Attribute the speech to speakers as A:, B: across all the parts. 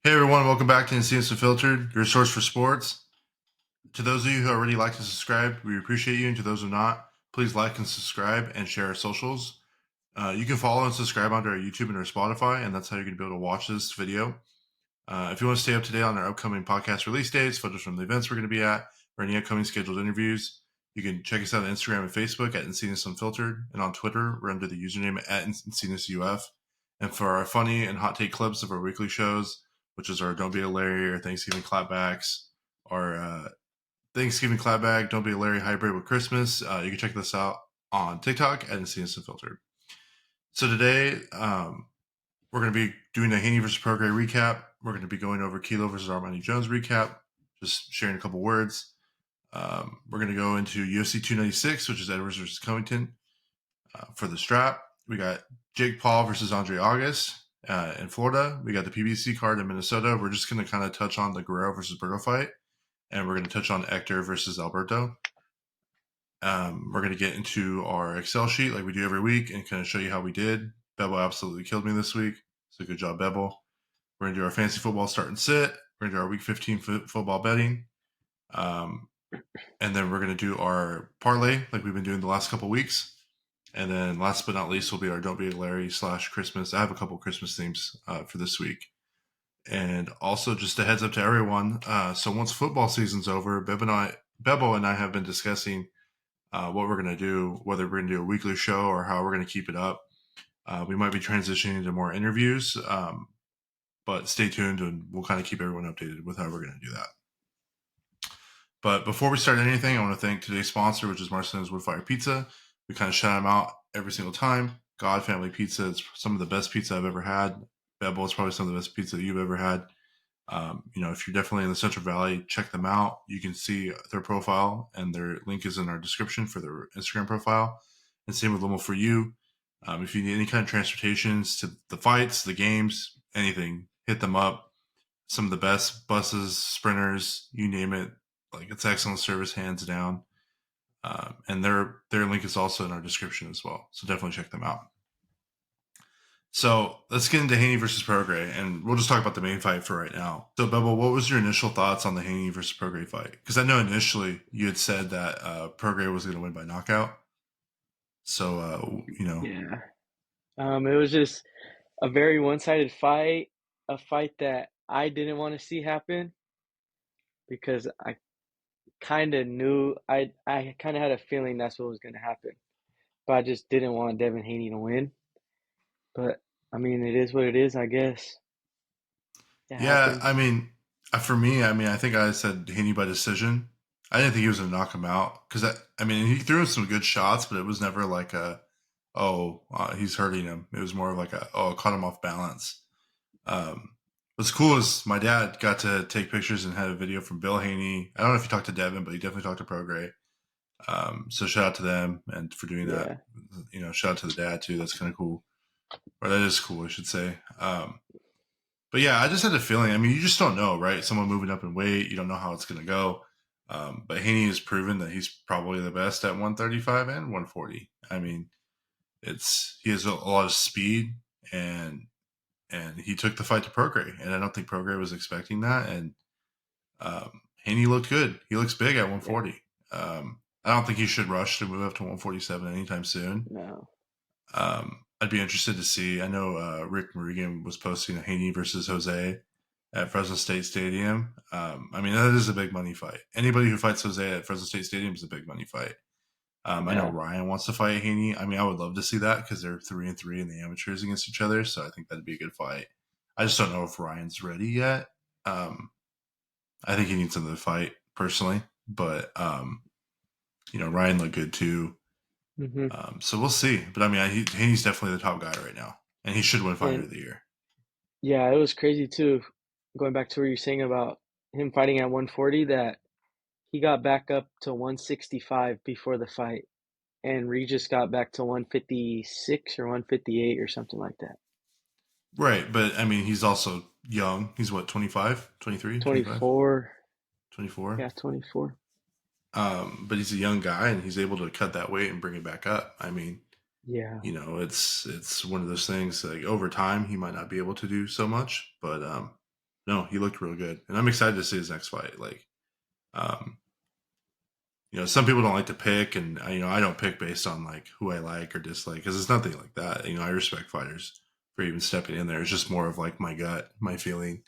A: Hey everyone, welcome back to Encinas Unfiltered, your source for sports. To those of you who already like and subscribe, we appreciate you. And to those who not, please like and subscribe and share our socials. You can follow and subscribe onto our YouTube and our Spotify, and that's how you're going to be able to watch this video. If you want to stay up to date on our upcoming podcast release dates, photos from the events we're going to be at, or any upcoming scheduled interviews, you can check us out on Instagram and Facebook at Encinas Unfiltered, and on Twitter, we're under the username at Encinas UF. And for our funny and hot take clips of our weekly shows, which is our Don't Be a Larry or Thanksgiving clapbacks, or Thanksgiving clapback, Don't Be a Larry hybrid with Christmas, you can check this out on TikTok at Encinas Unfiltered. So today, we're going to be doing a Haney versus Prograis recap. We're going to be going over Kilo versus Amani Jones recap, just sharing a couple words. We're going to go into UFC 296, which is Edwards versus Covington. For the strap, we got Jake Paul versus Andre August in Florida. We got the PBC card in Minnesota. We're just going to kind of touch on the Guerrero versus Berto fight, and we're going to touch on Ector versus Alberto. We're going to get into our Excel sheet like we do every week and kind of show you how we did. Bebo absolutely killed me this week, so good job, Bebo. We're going to do our fantasy football start and sit. We're going to do our week 15 football betting. And then we're going to do our parlay like we've been doing the last couple weeks. And then last but not least will be our Don't Be a Larry / Christmas. I have a couple Christmas themes for this week. And also just a heads up to everyone. So once football season's over, Bebo and I have been discussing what we're going to do, whether we're going to do a weekly show or how we're going to keep it up. We might be transitioning to more interviews, but stay tuned and we'll kind of keep everyone updated with how we're going to do that. But before we start anything, I want to thank today's sponsor, which is Marcelino's Woodfire Pizza. We kind of shout them out every single time. God Family Pizza is some of the best pizza I've ever had. Bebo is probably some of the best pizza you've ever had. If you're definitely in the Central Valley, check them out. You can see their profile, and their link is in our description for their Instagram profile. And same with Limo for You. If you need any kind of transportations to the fights, the games, anything, hit them up. Some of the best buses, sprinters, you name it. Like, it's excellent service, hands down. And their link is also in our description as well. So definitely check them out. So let's get into Haney versus Prograis, and we'll just talk about the main fight for right now. So, Bebo, what was your initial thoughts on the Haney versus Prograis fight? Because I know initially you had said that Prograis was going to win by knockout. So,
B: Yeah. It was just a very one-sided fight, a fight that I didn't want to see happen because I kind of knew I kind of had a feeling that's what was going to happen. But I just didn't want Devin Haney to win. But I mean, it is what it is, I guess. It
A: Yeah,
B: happens.
A: for me, I think I said Haney by decision. I didn't think he was going to knock him out because he threw some good shots, but it was never like he's hurting him. It was more of like I caught him off balance. What's cool is my dad got to take pictures and had a video from Bill Haney. I don't know if he talked to Devin, but he definitely talked to Prograis. So shout out to them and for doing that.
B: Yeah.
A: Shout out to the dad too. That's kind of cool. Or that is cool, I should say. But yeah, I just had a feeling. You just don't know, right? Someone moving up in weight, you don't know how it's going to go. But Haney has proven that he's probably the best at 135 and 140. He has a lot of speed, and he took the fight to Prograis, and I don't think Prograis was expecting that. And Haney looked good. He looks big at 140. I don't think he should rush to move up to 147 anytime soon.
B: No.
A: I'd be interested to see. I know Rick Morgan was posting a Haney versus Jose at Fresno State Stadium. That is a big money fight. Anybody who fights Jose at Fresno State Stadium is a big money fight. I know Ryan wants to fight Haney. I would love to see that because they're 3-3 in the amateurs against each other. So I think that'd be a good fight. I just don't know if Ryan's ready yet. I think he needs another fight personally, but Ryan looked good too.
B: Mm-hmm.
A: So we'll see. But Haney's definitely the top guy right now, and he should win Fighter of the Year.
B: Yeah, it was crazy too. Going back to what you're saying about him fighting at 140, that he got back up to 165 before the fight, and Regis got back to 156 or 158 or something like that.
A: Right, but he's also young. He's what, 25, 23, 25?
B: 24.
A: 24?
B: Yeah, 24.
A: But he's a young guy, and he's able to cut that weight and bring it back up.
B: Yeah.
A: It's one of those things, like over time he might not be able to do so much, but no, he looked real good, and I'm excited to see his next fight. Like, um, some people don't like to pick, and I don't pick based on like who I like or dislike because it's nothing like that. I respect fighters for even stepping in there. It's just more of like my gut, my feeling,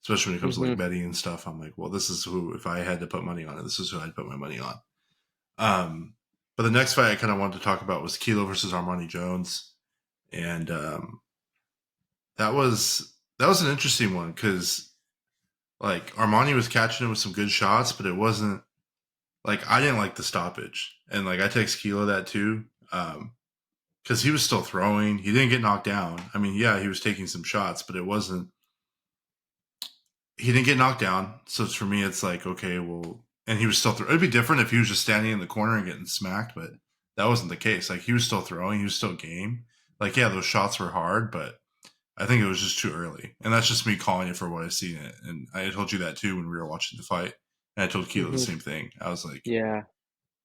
A: especially when it comes to like
B: Hmm.
A: betting and stuff. I'm like, well, this is who. If I had to put money on it, this is who I'd put my money on. Um, but the next fight I kind of wanted to talk about was Kilo versus Armani Jones, and that was an interesting one because like Armani was catching it with some good shots, but it wasn't like I didn't like the stoppage, and like I text Kilo that too, because he was still throwing. He didn't get knocked down. I mean, yeah, he was taking some shots, but it wasn't. He didn't get knocked down, so for me, it's like okay, well, and he was still. It'd be different if he was just standing in the corner and getting smacked, but that wasn't the case. Like he was still throwing, he was still game. Like yeah, those shots were hard, but I think it was just too early, and that's just me calling it for what I seen it. And I told you that too when we were watching the fight, and I told Kilo the
B: Hmm.
A: same thing. I was like,
B: Yeah.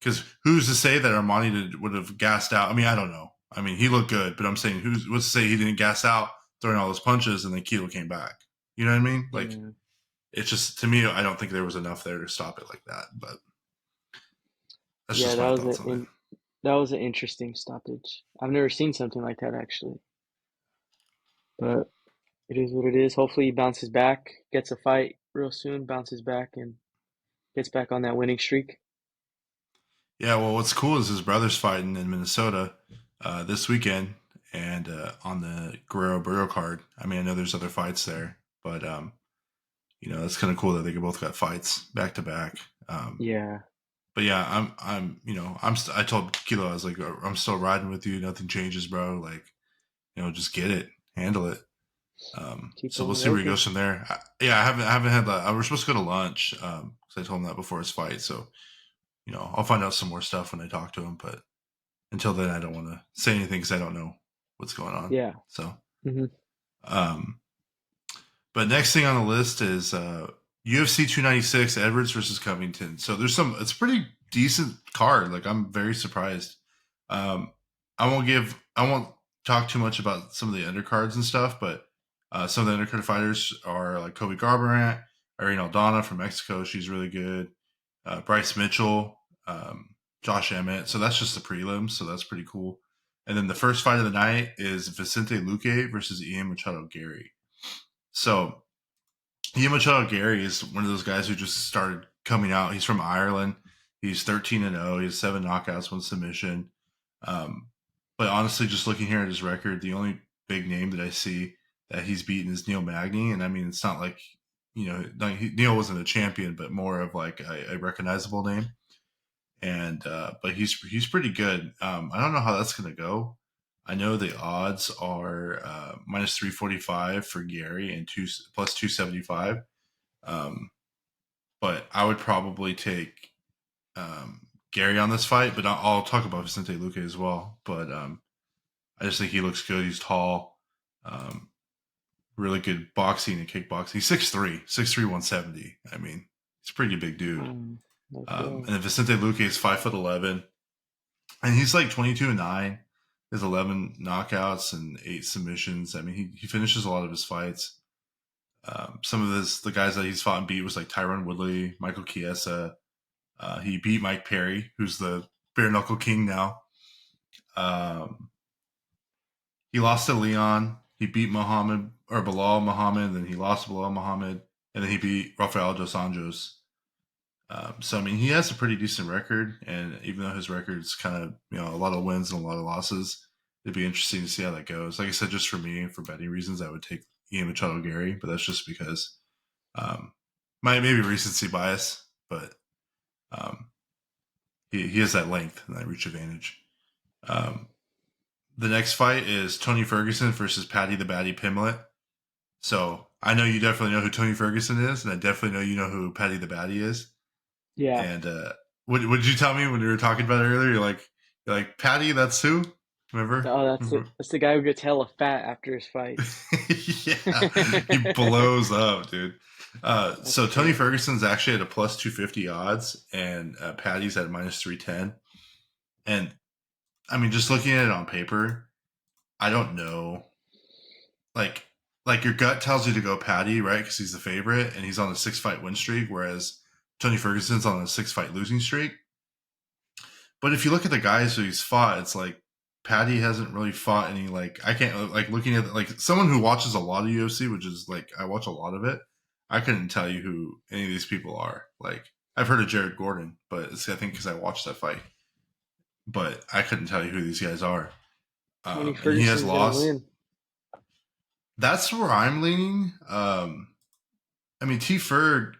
A: because who's to say that Armani would have gassed out? I mean, I don't know. I mean, he looked good, but I'm saying what's to say he didn't gas out throwing all those punches and then Kilo came back? You know what I mean? Like
B: Yeah.
A: it's just to me, I don't think there was enough there to stop it like that. But that's
B: Yeah,
A: just my thoughts on it.
B: that was an interesting stoppage. I've never seen something like that actually. But it is what it is. Hopefully he bounces back, gets a fight real soon, bounces back and gets back on that winning streak.
A: Yeah, well, what's cool is his brother's fighting in Minnesota this weekend, and on the Guerrero Berto card. I mean, I know there's other fights there, but it's kind of cool that they both got fights back to back.
B: Yeah.
A: But yeah, I told Kilo, I was like, I'm still riding with you. Nothing changes, bro. Like, just get it, handle it.
B: Keep
A: So we'll
B: on
A: see where he
B: working.
A: goes from there. Yeah, I haven't had that. I was supposed to go to lunch because I told him that before his fight. So I'll find out some more stuff when I talk to him. But until then, I don't want to say anything because I don't know what's going on.
B: Yeah.
A: So,
B: Hmm.
A: um, but next thing on the list is UFC 296 Edwards versus Covington. So it's a pretty decent card. Like I'm very surprised. Um, I won't talk too much about some of the undercards and stuff, but some of the undercard fighters are like Kobe Garbrandt, Irene Aldana from Mexico. She's really good. Bryce Mitchell, Josh Emmett. So that's just the prelims. So that's pretty cool. And then the first fight of the night is Vicente Luque versus Ian Machado Gary. So Ian Machado Gary is one of those guys who just started coming out. He's from Ireland. He's 13-0. He has 7 knockouts, 1 submission. Um, but honestly, just looking here at his record, the only big name that I see that he's beaten is Neil Magny. And I mean, it's not like, Neil wasn't a champion, but more of like a recognizable name. And but he's pretty good. I don't know how that's going to go. I know the odds are minus 345 for Gary and plus 275. Um, but I would probably take Gary on this fight. But I'll talk about Vicente Luque as well. But I just think he looks good. He's tall, um, really good boxing and kickboxing. He's 6'3", 6'3", 170. I mean, he's a pretty big dude.
B: Let's go.
A: And then Vicente Luque is 5'11", and he's like 22-9. His 11 knockouts and 8 submissions. I mean, he finishes a lot of his fights. Some of the guys that he's fought and beat was like Tyron Woodley, Michael Chiesa. He beat Mike Perry, who's the bare knuckle king now. Um, he lost to Leon. He beat Muhammad or Bilal Muhammad, then he lost to Bilal Muhammad, and then he beat Rafael dos Anjos. So I mean, he has a pretty decent record, and even though his record's kind of a lot of wins and a lot of losses, it'd be interesting to see how that goes. Like I said, just for me, for betting reasons, I would take Ian Machado Gary, but that's just because maybe recency bias, but um, he has that length and that reach advantage. Um, the next fight is Tony Ferguson versus Paddy the Baddy Pimlet. So I know you definitely know who Tony Ferguson is, and I definitely know you know who Paddy the Baddy is.
B: Yeah.
A: And what did you tell me when we were talking about it earlier? You're like Paddy, that's who? Remember?
B: Oh, that's it.
A: Mhm.
B: That's the guy who gets hella fat after his fights.
A: Yeah, he blows up, dude.
B: That's
A: So Tony
B: crazy.
A: Ferguson's actually at a plus 250 odds, and Paddy's at minus 310. And I mean, just looking at it on paper, I don't know. Like, like your gut tells you to go Paddy, right? Because he's the favorite and he's on a 6-fight win streak, whereas Tony Ferguson's on a 6-fight losing streak. But if you look at the guys who he's fought, it's like Paddy hasn't really fought any, like, I can't, like, looking at like someone who watches a lot of UFC, which is like I watch a lot of it. I couldn't tell you who any of these people are. Like, I've heard of Jared Gordon, but it's, I think because I watched that fight, but I couldn't tell you who these guys are.
B: Tony
A: And he has
B: Ferguson's gonna
A: lost.
B: win.
A: That's where I'm leaning. I mean, T Ferg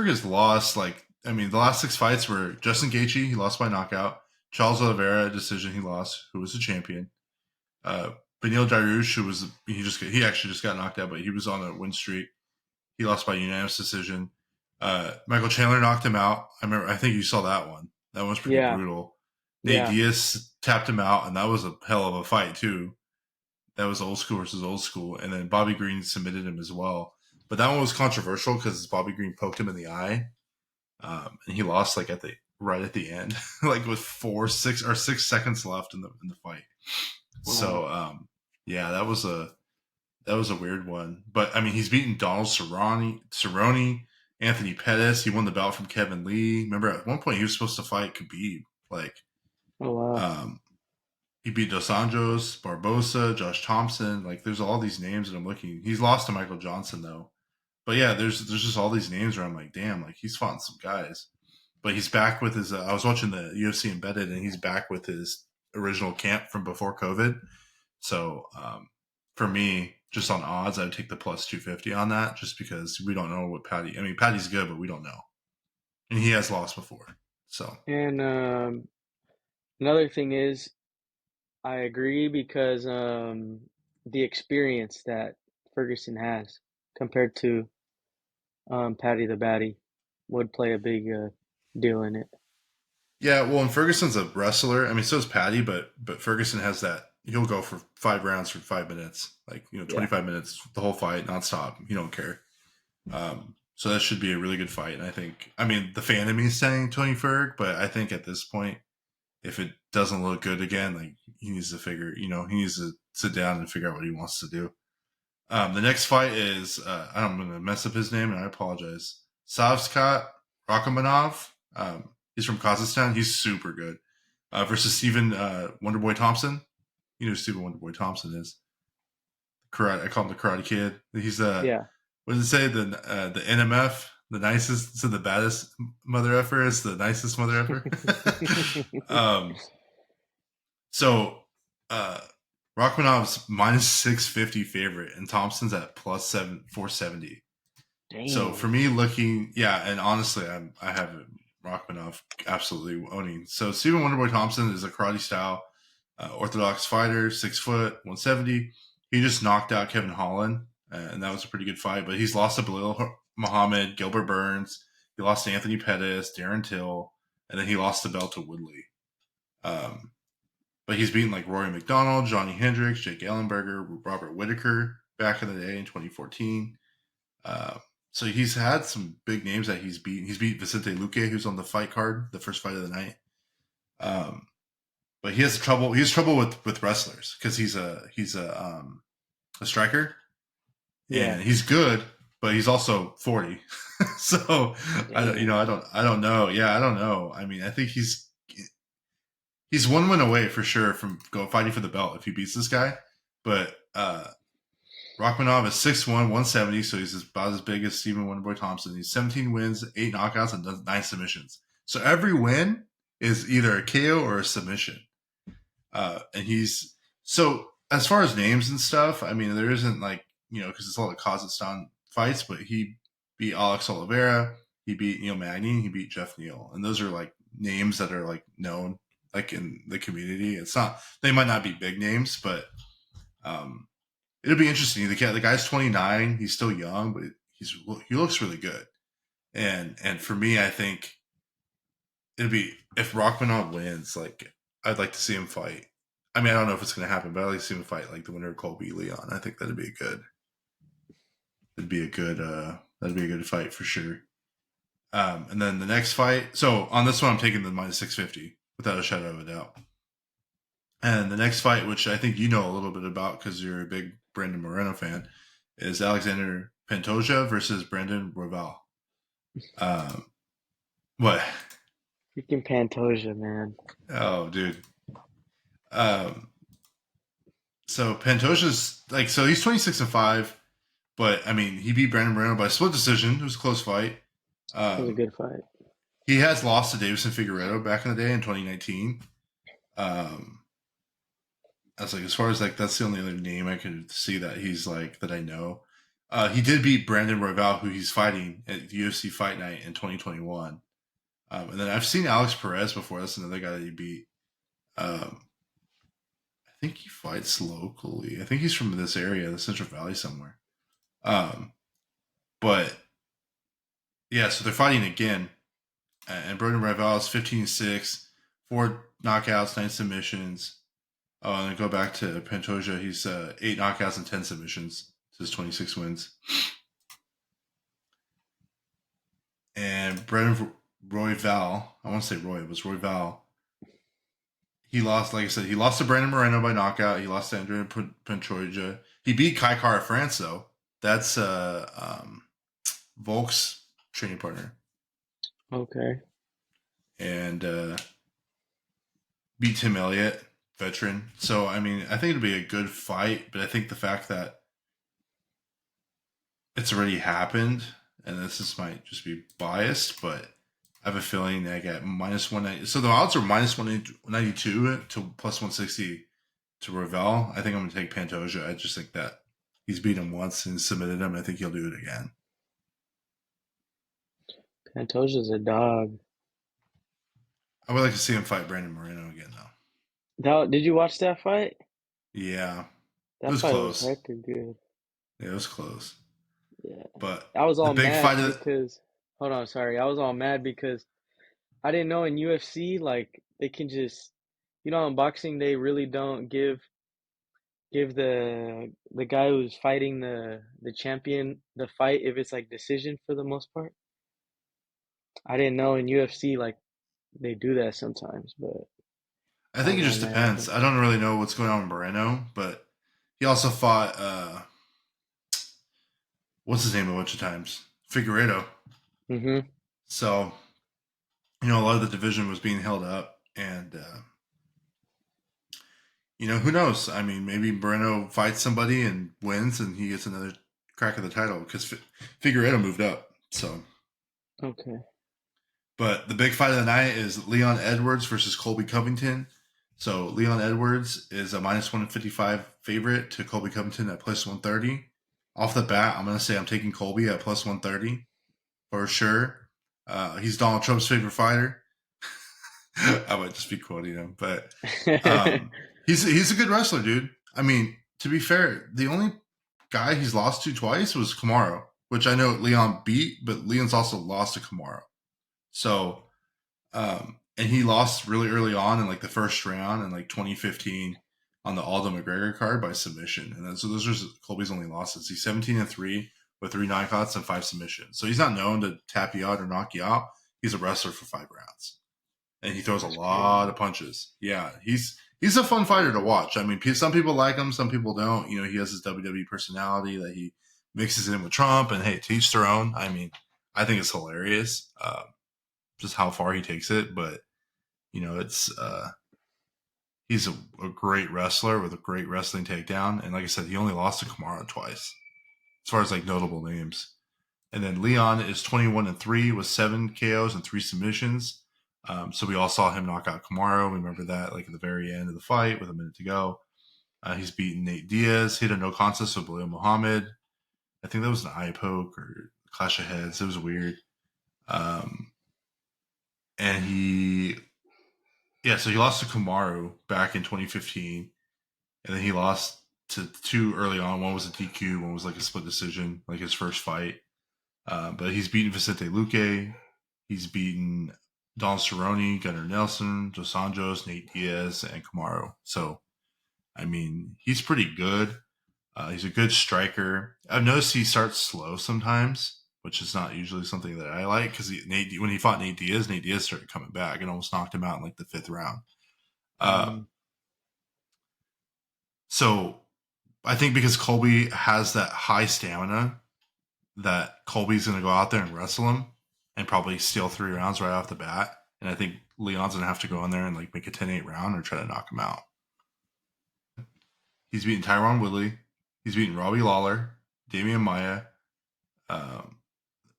A: has lost, like, I mean, the last 6 fights were Justin Gaethje, he lost by knockout. Charles Oliveira, decision, he lost, who was the champion. Uh, Beneil Dariush, who was, he actually just got knocked out, but he was on a win streak. He lost by unanimous decision. Michael Chandler knocked him out. I think you saw that one. That one was pretty
B: Yeah,
A: brutal. Nate
B: yeah,
A: Diaz tapped him out, and that was a hell of a fight too. That was old school versus old school. And then Bobby Green submitted him as well. But that one was controversial because Bobby Green poked him in the eye. And he lost like right at the end, like with 6 seconds left in the fight.
B: wow.
A: So yeah, that was a weird one. But I mean, he's beaten Donald Cerrone, Anthony Pettis. He won the bout from Kevin Lee. Remember, at one point he was supposed to fight Khabib. Like,
B: Oh wow.
A: um, he beat Dos Anjos, Barbosa, Josh Thompson. Like, there's all these names that I'm looking. He's lost to Michael Johnson though. But yeah, there's just all these names where I'm like, damn, like he's fought some guys. But he's back with his. I was watching the UFC Embedded, and he's back with his original camp from before COVID. So for me, just on odds, I would take the plus 250 on that, just because we don't know what Paddy. I mean, Paddy's good, but we don't know, and he has lost before. So
B: And another thing is, I agree because the experience that Ferguson has compared to Paddy the Baddy would play a big deal in it.
A: yeah, well, and Ferguson's a wrestler. I mean, so is Paddy, but Ferguson has that. He'll go for 5 rounds for 5 minutes, like,
B: Yeah.
A: 25 minutes, the whole fight, nonstop. He don't care. So that should be a really good fight. And I think, I mean, the fan of me is saying Tony Ferg, but I think at this point, if it doesn't look good again, like, he needs to he needs to sit down and figure out what he wants to do. The next fight is, I'm going to mess up his name and I apologize. Savskat Rakamanov. He's from Kazakhstan. He's super good. Versus Stephen Wonderboy Thompson. You know who Stephen Wonderboy Thompson is. Karate. I call him the Karate Kid. He's
B: Yeah.
A: what does it say? The NMF, the nicest, so the baddest mother effer is the nicest mother effer. So uh, Rachmanov's minus 650 favorite, and Thompson's at plus 470. So for
B: Dang.
A: me, looking, yeah, and honestly, I have Rachmanov absolutely owning. So Stephen Wonderboy Thompson is a karate style orthodox fighter, 6 foot, 170. He just knocked out Kevin Holland, and that was a pretty good fight. But he's lost to Belil Muhammad, Gilbert Burns. He lost to Anthony Pettis, Darren Till, and then he lost the belt to Woodley. Um, but he's beaten like Rory McDonald, Johnny Hendricks, Jake Ellenberger, Robert Whitaker back in the day in 2014. So he's had some big names that he's beaten. He's beat Vicente Luque, who's on the fight card, the first fight of the night. But he has trouble. He has trouble with wrestlers because he's a striker,
B: Yeah.
A: and he's good, but he's also 40. So
B: Dang.
A: I don't know. Yeah, I don't know. I mean, I think he's one win away for sure from fighting for the belt if he beats this guy. But Rachmanov is 6'1", 170, so he's about as big as Stephen Wonderboy Thompson. He's 17 wins, 8 knockouts, and 9 submissions. So every win is either a KO or a submission. And he's so, as far as names and stuff, I mean, there isn't like, because it's all the Kazakhstan fights, but he beat Alex Oliveira, he beat Neil Magny, he beat Jeff Neal, and those are like names that are like known like in the community. It's not, they might not be big names, but it'll be interesting. The guy's 29, he's still young, but he looks really good. And for me, I think it'd be, if Rachmanov wins, like, I'd like to see him fight. I mean, I don't know if it's going to happen, but I'd like to see him fight like the winner of Colby Leon. I think that'd be that'd be a good fight for sure. And then the next fight. So on this one, I'm taking the minus 650 without a shadow of a doubt. And the next fight, which I think you know a little bit about because you're a big Brandon Moreno fan, is Alexander Pantoja versus Brandon Royval. Um, what?
B: Freaking Pantoja, man.
A: Oh, dude. Um, so Pantoja's like, so he's 26-5, but I mean, he beat Brandon Moreno by split decision. It was a close fight.
B: It was a
A: Um,
B: good fight.
A: he has lost to Davison Figueredo back in the day in 2019. Um, I was like, as far as like, that's the only other name I could see that he's like, that I know. He did beat Brandon Royval, who he's fighting at the UFC Fight Night in 2021. And then I've seen Alex Perez before. That's another guy that he beat. Um, I think he fights locally. I think he's from this area, the Central Valley somewhere. Um, but yeah, so they're fighting again. And Brandon Royval is 15-6, 4 knockouts, 9 submissions. Oh, and then go back to Pantoja. He's 8 knockouts and 10 submissions. His 26 wins. And Brandon Royval, I want to say Roy, it was Royval. He lost, like I said, he lost to Brandon Moreno by knockout. He lost to Andrea Pantoja. He beat Kai Kara France, though. That's Volk's training partner.
B: Okay.
A: And beat Tim Elliott, veteran. So, I mean, I think it'll be a good fight, but I think the fact that it's already happened, and this might just be biased, but I have a feeling they get minus 190. So the odds are minus 192 to plus 160 to Ravel. I think I'm going to take Pantoja. I just think that he's beat him once and submitted him. I think he'll do it again.
B: Pantoja's a dog.
A: I would like to see him fight Brandon Moreno again, though.
B: Did you watch that fight?
A: Yeah, it
B: That
A: was
B: fight was
A: close.
B: heckin' good.
A: Yeah, it was close.
B: Yeah.
A: But
B: I was
A: the
B: all
A: big fight
B: mad
A: of
B: because, hold on, sorry. I was all mad because I didn't know in UFC, like, they can just, in boxing, they really don't give the guy who's fighting the champion the fight if it's like decision for the most part. I didn't know in UFC, like, they do that sometimes, but
A: I
B: I
A: think
B: was
A: it
B: all
A: just
B: mad at
A: depends.
B: him.
A: I don't really know what's going on with Moreno, but he also fought what's his name a bunch of times? Figueredo.
B: Mm-hmm.
A: So, a lot of the division was being held up, and who knows? I mean, maybe Moreno fights somebody and wins, and he gets another crack at the title because Figueredo moved up. So,
B: Okay.
A: but the big fight of the night is Leon Edwards versus Colby Covington. So Leon Edwards is a minus 155 favorite to Colby Covington at plus 130. Off the bat, I'm going to say I'm taking Colby at plus 130 for sure. He's Donald Trump's favorite fighter. I might just be quoting him, but he's a good wrestler, dude. I mean, to be fair, the only guy he's lost to twice was Kamaru, which I know Leon beat, but Leon's also lost to Kamaru. So, and he lost really early on in like the first round in like 2015 on the Aldo McGregor card by submission, and then, so those are Colby's only losses. He's 17-3 with 3 knockouts and 5 submissions. So he's not known to tap you out or knock you out. He's a wrestler for 5 rounds, and he throws a
B: That's
A: lot
B: crazy.
A: of punches. Yeah, he's a fun fighter to watch. I mean, some people like him, some people don't. He has his WWE personality that he mixes in with Trump, and hey, to each their own. I mean, I think it's hilarious, just how far he takes it. But it's he's a great wrestler with a great wrestling takedown, and like I said, he only lost to Kamaru twice, as far as like notable names. And then Leon is 21-3 with 7 KOs and 3 submissions. So we all saw him knock out Kamaru. Remember that, like at the very end of the fight with a minute to go. He's beaten Nate Diaz, hit a no contest with Bilal Muhammad. I think that was an eye poke or clash of heads. It was weird. Um, and so he lost to Kamaru back in 2015, and then he lost to 2 early on. One was a DQ, one was like a split decision, like his first fight. But he's beaten Vicente Luque. He's beaten Don Cerrone, Gunnar Nelson, Dos Anjos, Nate Diaz, and Kamaru. So, I mean, he's pretty good. He's a good striker. I've noticed he starts slow sometimes, which is not usually something that I like because when he fought Nate Diaz started coming back and almost knocked him out in like the 5th round.
B: Mm.
A: So I think because Colby has that high stamina, that Colby's going to go out there and wrestle him and probably steal 3 rounds right off the bat. And I think Leon's going to have to go in there and like make a 10-8 round or try to knock him out. He's beaten Tyron Woodley. He's beaten Robbie Lawler, Damian Maia. Um,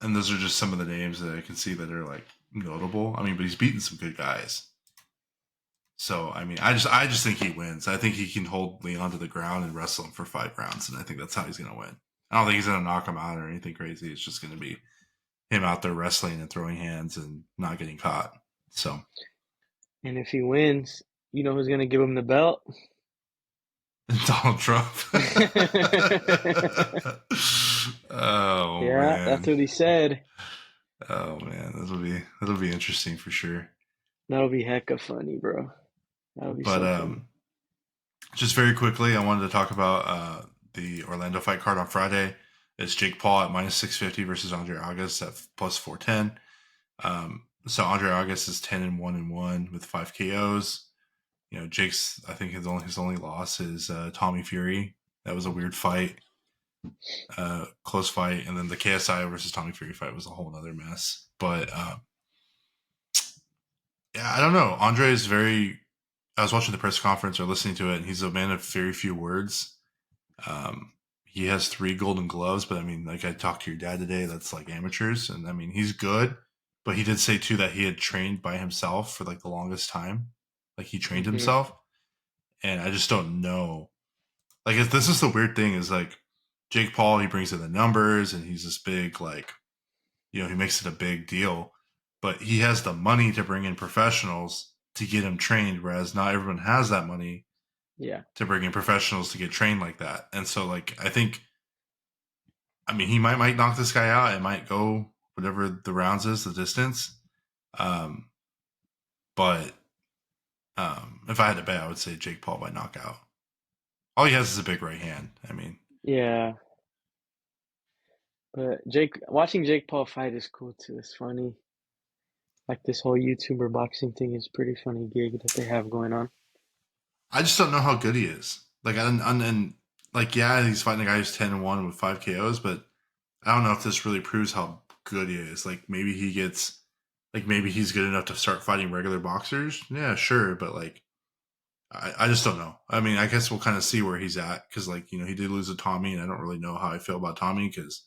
A: and those are just some of the names that I can see that are like notable. I mean, but he's beaten some good guys. So I mean, I just think he wins. I think he can hold Leon to the ground and wrestle him for 5 rounds, and I think that's how he's going to win. I don't think he's going to knock him out or anything crazy. It's just going to be him out there wrestling and throwing hands and not getting caught. So,
B: And if he wins, you know who's gonna give him the belt?
A: Donald Trump. Oh
B: Yeah, that's
A: man.
B: what he said.
A: Oh man, that'll be interesting for sure.
B: That'll be hecka funny, bro. That'll be
A: But
B: so funny.
A: just very quickly, I wanted to talk about the Orlando fight card on Friday. It's Jake Paul at -650 versus Andre August at +410. So Andre August is 10-1-1 with 5 KOs. You know, Jake's, I think his only loss is Tommy Fury. That was a weird fight, close fight, and then the KSI versus Tommy Fury fight was a whole other mess. But yeah, I don't know. Andre is very. I was watching the press conference or listening to it, and he's a man of very few words. Um, he has 3 golden gloves, but I mean, like I talked to your dad today, that's like amateurs, and I mean he's good, but he did say too that he had trained by himself for like the longest time, like he trained
B: Hmm.
A: himself, and I just don't know. Like this is the weird thing is like Jake Paul, he brings in the numbers, and he's this big like he makes it a big deal, but he has the money to bring in professionals to get him trained, whereas not everyone has that money
B: Yeah.
A: to bring in professionals to get trained like that. And so like I think he might knock this guy out. It might go whatever the rounds is, the distance. Um, but if I had to bet, I would say Jake Paul by knockout. All he has is a big right hand. I mean,
B: Yeah. But watching Jake Paul fight is cool too. It's funny. Like this whole YouTuber boxing thing is pretty funny gig that they have going on.
A: I just don't know how good he is. Like, and like, yeah, he's fighting a guy who's 10-1 with 5 KOs, but I don't know if this really proves how good he is. Like, maybe he's good enough to start fighting regular boxers. Yeah, sure, but like, I just don't know. I mean, I guess we'll kind of see where he's at because, like, he did lose to Tommy, and I don't really know how I feel about Tommy because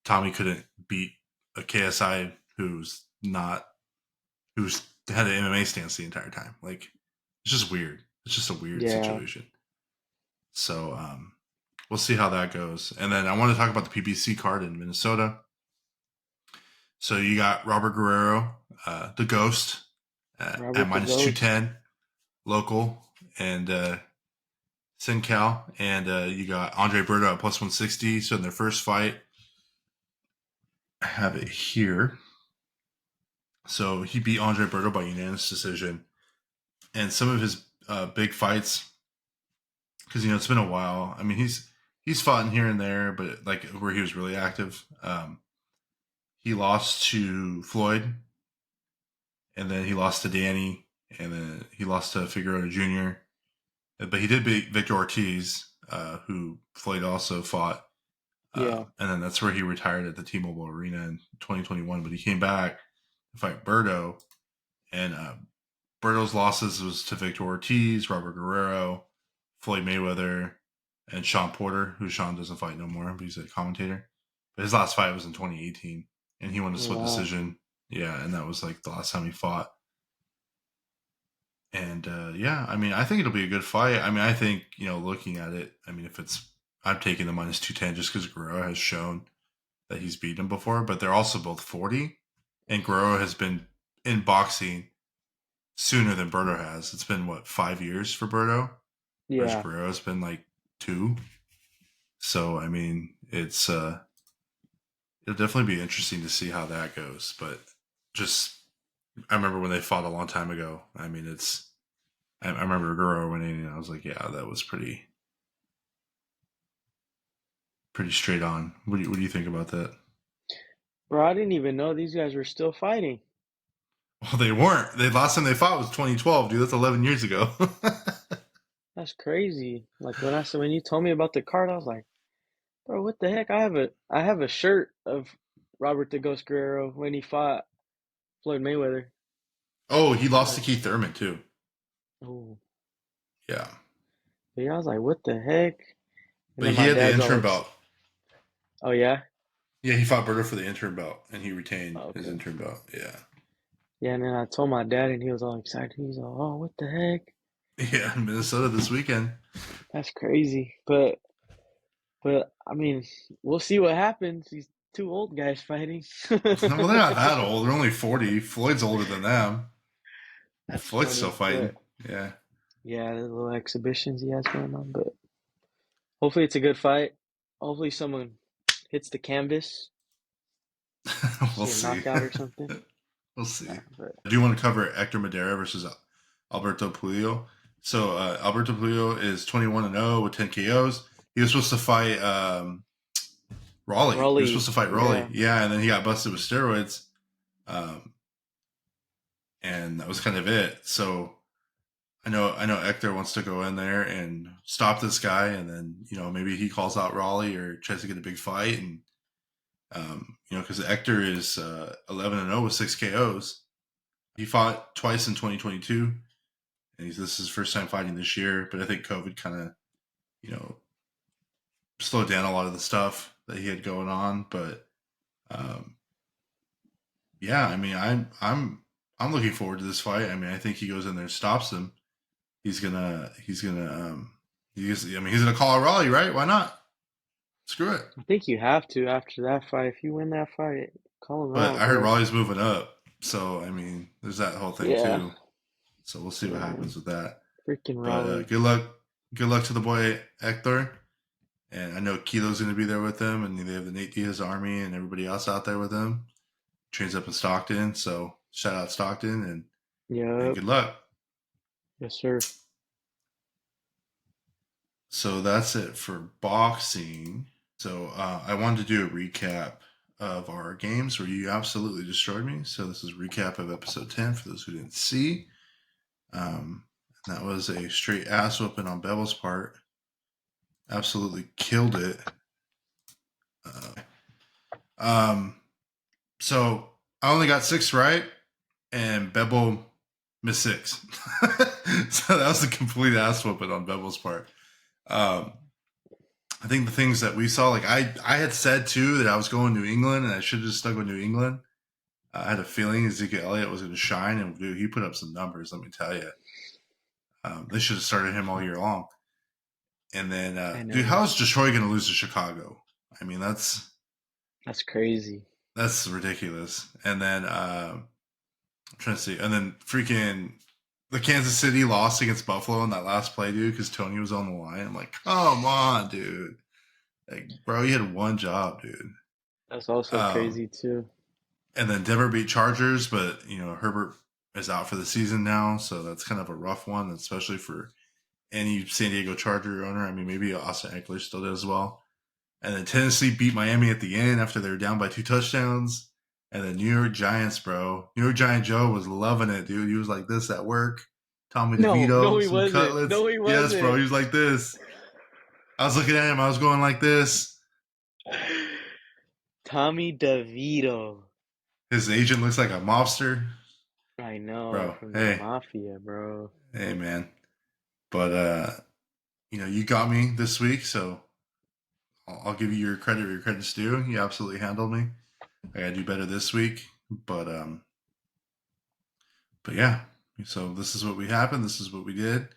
A: Tommy couldn't beat a KSI who's had an MMA stance the entire time. Like, it's just weird. It's just a weird
B: Yeah.
A: situation. So, we'll see how that goes. And then I want to talk about the PBC card in Minnesota. So you got Robert Guerrero, the Ghost, at
B: Robert the Ghost.
A: -210 local, and SinCal, and you got Andre Berto at +160. So in their first fight, I have it here. So he beat Andre Berto by unanimous decision, and some of his big fights, because it's been a while. I mean, he's fought in here and there, but like where he was really active, he lost to Floyd, and then he lost to Danny, and then he lost to Figueroa Jr. But he did beat Victor Ortiz, who Floyd also fought.
B: Yeah.
A: And then that's where he retired at the T-Mobile Arena in 2021. But he came back to fight Berto, and Berto's losses was to Victor Ortiz, Robert Guerrero, Floyd Mayweather, and Sean Porter, who Sean doesn't fight no more, but he's a commentator. But his last fight was in 2018, and he won a
B: Oh,
A: split
B: wow.
A: decision. Yeah, and that was like the last time he fought. And yeah, I mean, I think it'll be a good fight. I mean, I think looking at it, I mean, I'm taking the -210 just because Guerrero has shown that he's beaten him before, but they're also both 40, and Guerrero has been in boxing sooner than Berto has. It's been what 5 years for Berto, whereas
B: Yeah.
A: Guerrero's been like 2. So I mean, it'll definitely be interesting to see how that goes. But just I remember when they fought a long time ago. I mean, I remember Guerrero winning, and I was like, yeah, that was pretty straight on. What do you think about that?
B: Bro, I didn't even know these guys were still fighting.
A: Well, they weren't. The last time they fought was 2012, dude. That's 11 years ago.
B: That's crazy. Like when you told me about the card, I was like, bro, what the heck? I have a shirt of Robert the Ghost Guerrero when he fought Floyd Mayweather.
A: Oh, he lost to
B: Like,
A: Keith Thurman too.
B: oh,
A: Yeah,
B: yeah. I was like, what the heck? And
A: but
B: then
A: he
B: my
A: had the
B: dad's all
A: interim
B: like,
A: belt.
B: oh yeah,
A: Yeah, he fought Berto for the interim belt, and he retained
B: oh,
A: his
B: okay,
A: interim belt. Yeah,
B: yeah. And then I told my dad, and he was all excited. He's all, oh, what the heck?
A: yeah, Minnesota this weekend.
B: That's crazy. But I mean, we'll see what happens. These two old guys fighting.
A: Well, they're not that old. They're only 40. Floyd's older than them.
B: That's
A: Floyd's still
B: funny,
A: fighting.
B: but
A: Yeah,
B: yeah, the little exhibitions he has going on. But hopefully, it's a good fight. Hopefully, someone hits the canvas,
A: we'll
B: see a
A: see.
B: knockout or something.
A: We'll see.
B: But
A: I do want to cover Ector Madera versus Alberto Puello. So Alberto Puello is 21-0 with 10 KOs. He was supposed to fight Raleigh. He was supposed
B: Raleigh,
A: to fight Raleigh.
B: yeah,
A: Yeah, and then he got busted with steroids. Um, and that was kind of it. So I know Ector wants to go in there and stop this guy, and then maybe he calls out Raleigh or tries to get a big fight, and because Ector is 11-0 with 6 KOs. He fought twice in 2022, and this is his first time fighting this year. But I think COVID kind of you know slowed down a lot of the stuff that he had going on. But um, yeah, I mean, I'm looking forward to this fight. I mean, I think he goes in there and stops him. He's gonna call a Raleigh, right? Why not? Screw it.
B: I think you have to after that fight. If you win that fight, call him
A: But
B: out,
A: I heard
B: bro.
A: Raleigh's moving up, so I mean, there's that whole thing
B: Yeah,
A: too. So we'll see what
B: yeah,
A: happens with that.
B: freaking
A: But
B: Raleigh.
A: good luck to the boy Ector. And I know Kilo's going to be there with them, and they have the Nate Diaz Army and everybody else out there with them. Trains up in Stockton, so shout out Stockton and
B: Yep,
A: good luck.
B: yes, sir.
A: So that's it for boxing. So I wanted to do a recap of our games where you absolutely destroyed me. So this is a recap of episode 10 for those who didn't see. That was a straight ass whooping on Bevel's part. Absolutely killed it. Um, so I only got 6 right, and Bevel missed 6. So that was a complete ass whooping on Bevel's part. Um, I think the things that we saw, like I had said too that I was going New England, and I should have just stuck with New England. I had a feeling Ezekiel Elliott was going to shine, and dude, he put up some numbers. Let me tell you, they should have started him all year long. And then,
B: I
A: dude, how
B: know.
A: is Detroit going to lose to Chicago? I mean,
B: That's crazy.
A: that's ridiculous. And then I'm trying to see, and then freaking the Kansas City lost against Buffalo in that last play, dude, because Tony was on the line. I'm like, come on, dude, like, bro, you had one job, dude.
B: That's also
A: Um,
B: crazy too.
A: and then Denver beat Chargers, but Herbert is out for the season now, so that's kind of a rough one, especially for any San Diego Charger owner. I mean, maybe Austin Eckler still does well. And then Tennessee beat Miami at the end after they were down by 2 touchdowns. And then New York Giants, bro. New York Giant Joe was loving it, dude. He was like this at work. Tommy
B: No, no,
A: DeVito,
B: he
A: some
B: wasn't.
A: cutlets.
B: No, he
A: Yes, bro. He
B: wasn't.
A: was like this. I was looking at him. I was going like this.
B: Tommy DeVito.
A: His agent looks like a mobster.
B: I know,
A: Bro,
B: from the
A: hey.
B: mafia, bro.
A: Hey, man. But, you got me this week, so I'll give you your credit where your credit's due. You absolutely handled me. I gotta do better this week. But yeah, so this is what we happened. This is what we did,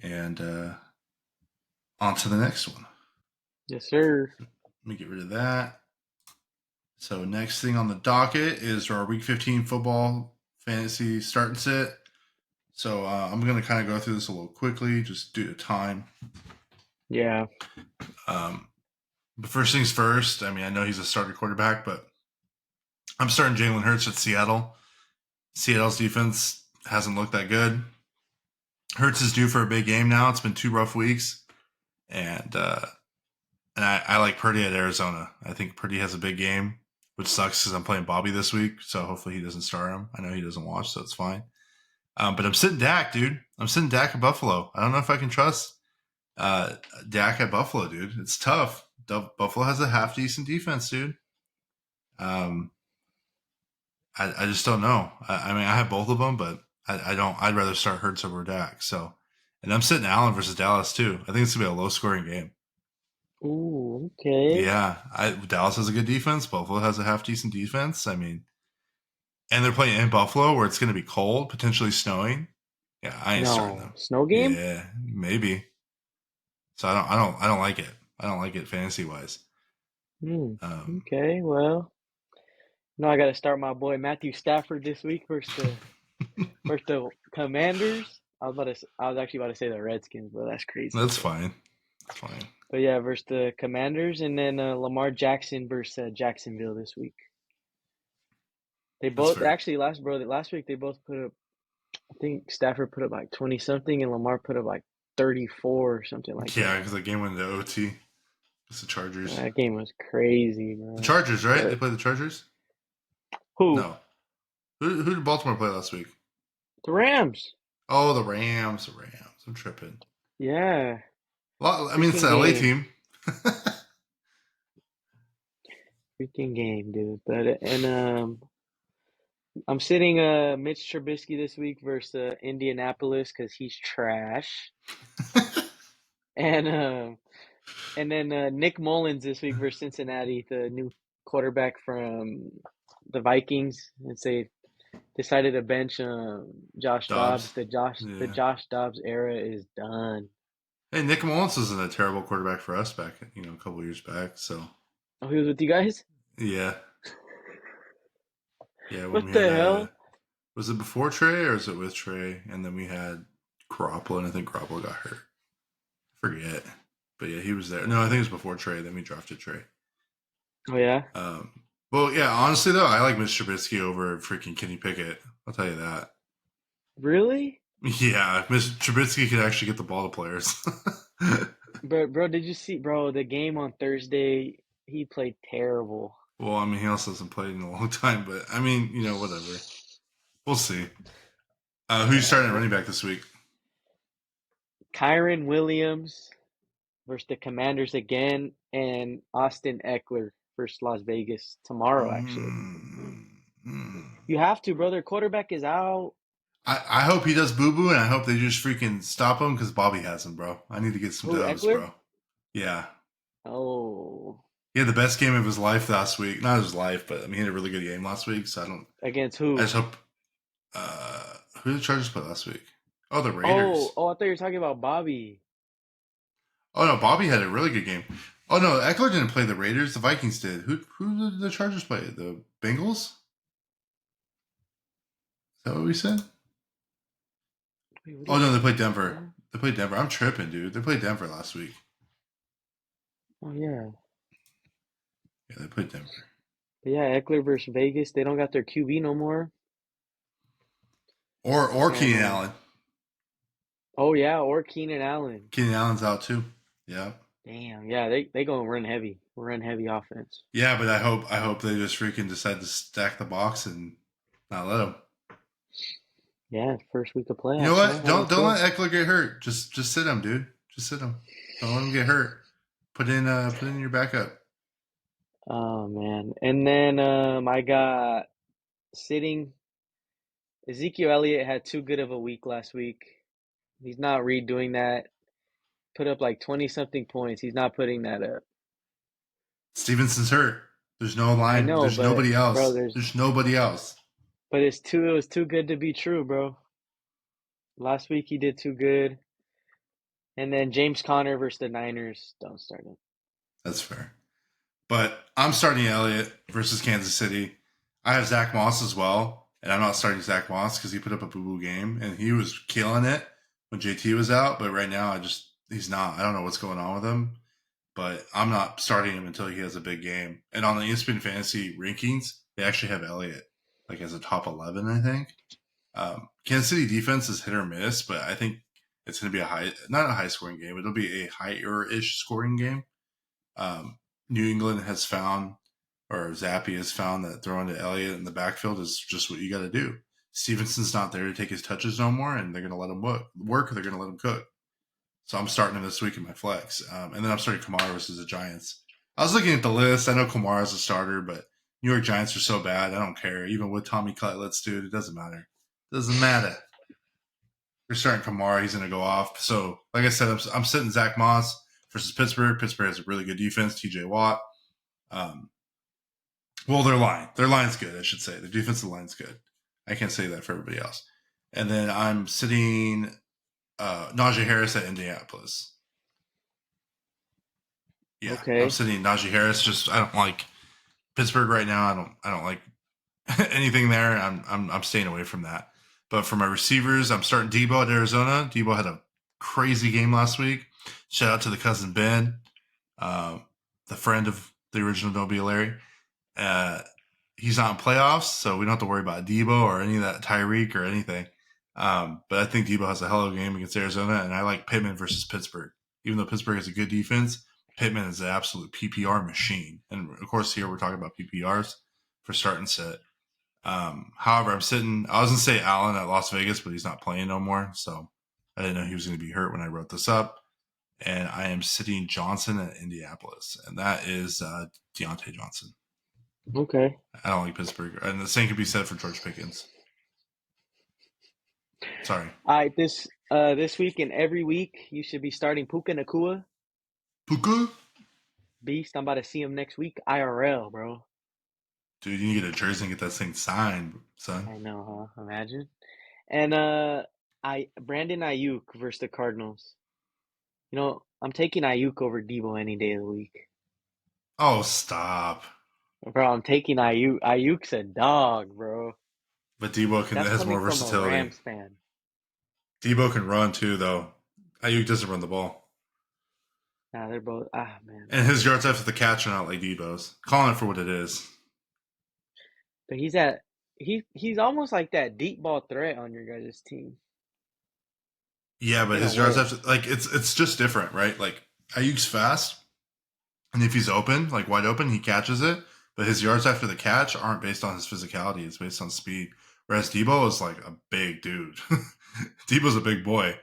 A: and on to the next one.
B: Yes, sir.
A: Let me get rid of that. So next thing on the docket is our Week 15 football fantasy start and sit. So I'm going to kind of go through this a little quickly, just due to time.
B: Yeah.
A: But first things first. I mean, I know he's a starter quarterback, but I'm starting Jalen Hurts at Seattle. Seattle's defense hasn't looked that good. Hurts is due for a big game now. It's been 2 rough weeks, and I like Purdy at Arizona. I think Purdy has a big game, which sucks because I'm playing Bobby this week, so hopefully he doesn't start him. I know he doesn't watch, so it's fine. But I'm sitting Dak, dude. I'm sitting Dak at Buffalo. I don't know if I can trust uh, Dak at Buffalo, dude. It's tough. Buffalo has a half decent defense, dude. Um, I just don't know. I mean, I have both of them, but I don't. I'd rather start Hurts over Dak. So, and I'm sitting Allen versus Dallas too. I think it's gonna be a low scoring game.
B: Ooh, okay.
A: Yeah, Dallas has a good defense. Buffalo has a half decent defense. I mean, and they're playing in Buffalo where it's gonna be cold, potentially snowing. Yeah, I ain't starting
B: No,
A: them.
B: snow game?
A: Yeah, maybe. So I don't like it. I don't like it fantasy wise.
B: Hmm.
A: Um,
B: Okay, well, no, I got to start my boy Matthew Stafford this week versus the Commanders. I was actually about to say the Redskins, but that's crazy.
A: that's fine. That's fine.
B: But yeah, versus the Commanders, and then Lamar Jackson versus Jacksonville this week. They
A: That's
B: both
A: fair.
B: actually last week they both put up. I think Stafford put up like 20 something, and Lamar put up like 34 or something like
A: Yeah,
B: that.
A: because that game went into OT. It's the Chargers.
B: That game was crazy,
A: The
B: bro.
A: Chargers, right? They
B: But
A: played the Chargers.
B: who?
A: No. Who did Baltimore play last week?
B: The Rams.
A: Oh, the Rams. The Rams. I'm tripping.
B: Yeah,
A: I mean, it's
B: freaking
A: the LA
B: game,
A: team.
B: freaking game, dude. But I'm sitting Mitch Trubisky this week versus Indianapolis because he's trash, and um and then Nick Mullins this week versus Cincinnati, the new quarterback from the Vikings, and say decided to bench Josh Dobbs.
A: Dobbs.
B: The
A: Yeah.
B: Josh Dobbs era is done.
A: Hey, Nick Mullins wasn't a terrible quarterback for us back, a couple years back. So
B: Oh, he was with you guys?
A: yeah, yeah. When
B: What
A: we had
B: the hell?
A: was it before Trey or was it with Trey? And then we had Garoppolo, and I think Garoppolo got hurt. Forget, but yeah, he was there. No, I think it was before Trey. Then we drafted Trey.
B: Oh yeah,
A: Well, yeah. Honestly, though, I like Mitch Trubisky over freaking Kenny Pickett. I'll tell you that.
B: really?
A: Yeah, Mr. Trubisky could actually get the ball to players.
B: Bro, did you see, bro, the game on Thursday? He played terrible.
A: Well, I mean, he also hasn't played in a long time, but I mean, whatever. We'll see. Who's you
B: Yeah,
A: starting at running back this week?
B: Kyron Williams versus the Commanders again, and Austin Eckler versus Las Vegas tomorrow, actually.
A: Mm, mm.
B: You have to, bro. Their quarterback is out.
A: I hope he does boo boo, and I hope they just freaking stop him because Bobby has him, bro. I need to get some
B: Who,
A: dubs,
B: Eckler?
A: bro. Yeah.
B: Oh,
A: He had the best game of his life last week. Not his life, but I mean, he had a really good game last week. So
B: against
A: I
B: who?
A: just hope. Who did the Chargers play last week? Oh, the
B: Oh,
A: Raiders.
B: oh, I thought you were talking about Bobby.
A: Oh no, Bobby had a really good game. Oh no, Eckler didn't play the Raiders. The Vikings did. Who did the Chargers play? The Bengals? Is that what we said?
B: Wait, what are
A: Oh
B: you
A: no, they
B: talking
A: played
B: about,
A: Denver.
B: bro?
A: They played Denver. I'm tripping, dude. They played Denver last week.
B: Oh yeah,
A: Yeah, they played Denver.
B: but yeah, Eckler versus Vegas. They don't got their QB no more,
A: Or
B: and
A: Keenan Allen.
B: oh yeah, or Keenan Allen.
A: Keenan Allen's out too. Yeah.
B: Damn, yeah, they gonna run heavy offense.
A: Yeah, but I hope they just freaking decide to stack the box and not let him.
B: Yeah, first week of
A: You know
B: playoffs,
A: what?
B: man. How it
A: Don't
B: go?
A: let Eckler get hurt. Just sit him, dude. Just sit him. Don't let him get hurt. Put in your backup.
B: Oh man, and then I got sitting. Ezekiel Elliott had too good of a week last week. He's not redoing that. Put up like 20 something points. He's not putting that up.
A: Stevenson's hurt. There's no
B: I
A: line.
B: know,
A: There's
B: but
A: nobody
B: bro,
A: else.
B: there's
A: There's nobody else.
B: but it was too good to be true, bro. Last week he did too good. And then James Conner versus the Niners. Don't start him.
A: That's fair. But I'm starting Elliott versus Kansas City. I have Zach Moss as well, and I'm not starting Zach Moss because he put up a boo boo game and he was killing it when JT was out. But right now, he's not. I don't know what's going on with him, but I'm not starting him until he has a big game. And on the ESPN fantasy rankings, they actually have Elliott like as a top 11, I think. Kansas City defense is hit or miss, but I think it's going to be not a high scoring game. It'll be a higher ish scoring game. Um, New England has found, or Zappy has found, that throwing to Elliott in the backfield is just what you got to do. Stevenson's not there to take his touches no more, and they're going to let him work or they're going to let him cook. So I'm starting him this week in my flex. And then I'm starting Kamara versus the Giants. I was looking at the list. I know Kamara's a starter, but New York Giants are so bad. I don't care. Even with Tommy Cutlets, dude, it doesn't matter. It doesn't matter. They're starting Kamara. He's going to go off. So, like I said, I'm sitting Zach Moss versus Pittsburgh. Pittsburgh has a really good defense. TJ Watt. Well, their line. Their line's good, I should say. Their defensive line's good. I can't say that for everybody else. And then I'm sitting Najee Harris at Indianapolis. Yeah, I'm
B: Okay.
A: sitting Najee Harris. Just I don't like Pittsburgh right now. I don't like anything there. I'm staying away from that. But for my receivers, I'm starting Debo at Arizona. Debo had a crazy game last week. Shout out to the cousin Ben, the friend of the original Nobia Larry. He's not in playoffs, so we don't have to worry about Debo or any of that Tyreek or anything. But I think Debo has a hell of a game against Arizona, and I like Pittman versus Pittsburgh. Even though Pittsburgh has a good defense, Pittman is an absolute PPR machine. And of course, here we're talking about PPRs for start and sit. However, I was going to say Allen at Las Vegas, but he's not playing no more. So I didn't know he was going to be hurt when I wrote this up. And I am sitting Johnson at Indianapolis, and that is Deontay Johnson.
B: Okay.
A: I don't like Pittsburgh. And the same could be said for George Pickens. Sorry.
B: All right, this week and every week you should be starting Puka Nakua.
A: Puka?
B: Beast, I'm about to see him next week. IRL, bro.
A: Dude, you need to get a jersey and get that thing signed, son.
B: I know, huh? Imagine. And Brandon Ayuk versus the Cardinals. You know, I'm taking Ayuk over Debo any day of the week.
A: Oh, stop.
B: Bro, I'm taking Ayuk. Ayuk's a dog, bro.
A: But Debo
B: That's
A: has more
B: coming from a
A: versatility.
B: Rams fan.
A: Debo can run too, though. Ayuk doesn't run the ball.
B: Nah, they're both. Ah, man.
A: And his yards after the catch are not like Debo's. Calling it for what it is.
B: But he's almost like that deep ball threat on your guys' team.
A: Yeah, but
B: In a
A: his yards
B: way.
A: after, like, it's just different, right? Like, Ayuk's fast, and if he's open, like wide open, he catches it. But his yards after the catch aren't based on his physicality; it's based on speed. Whereas Debo is like a big dude. Debo's a big boy,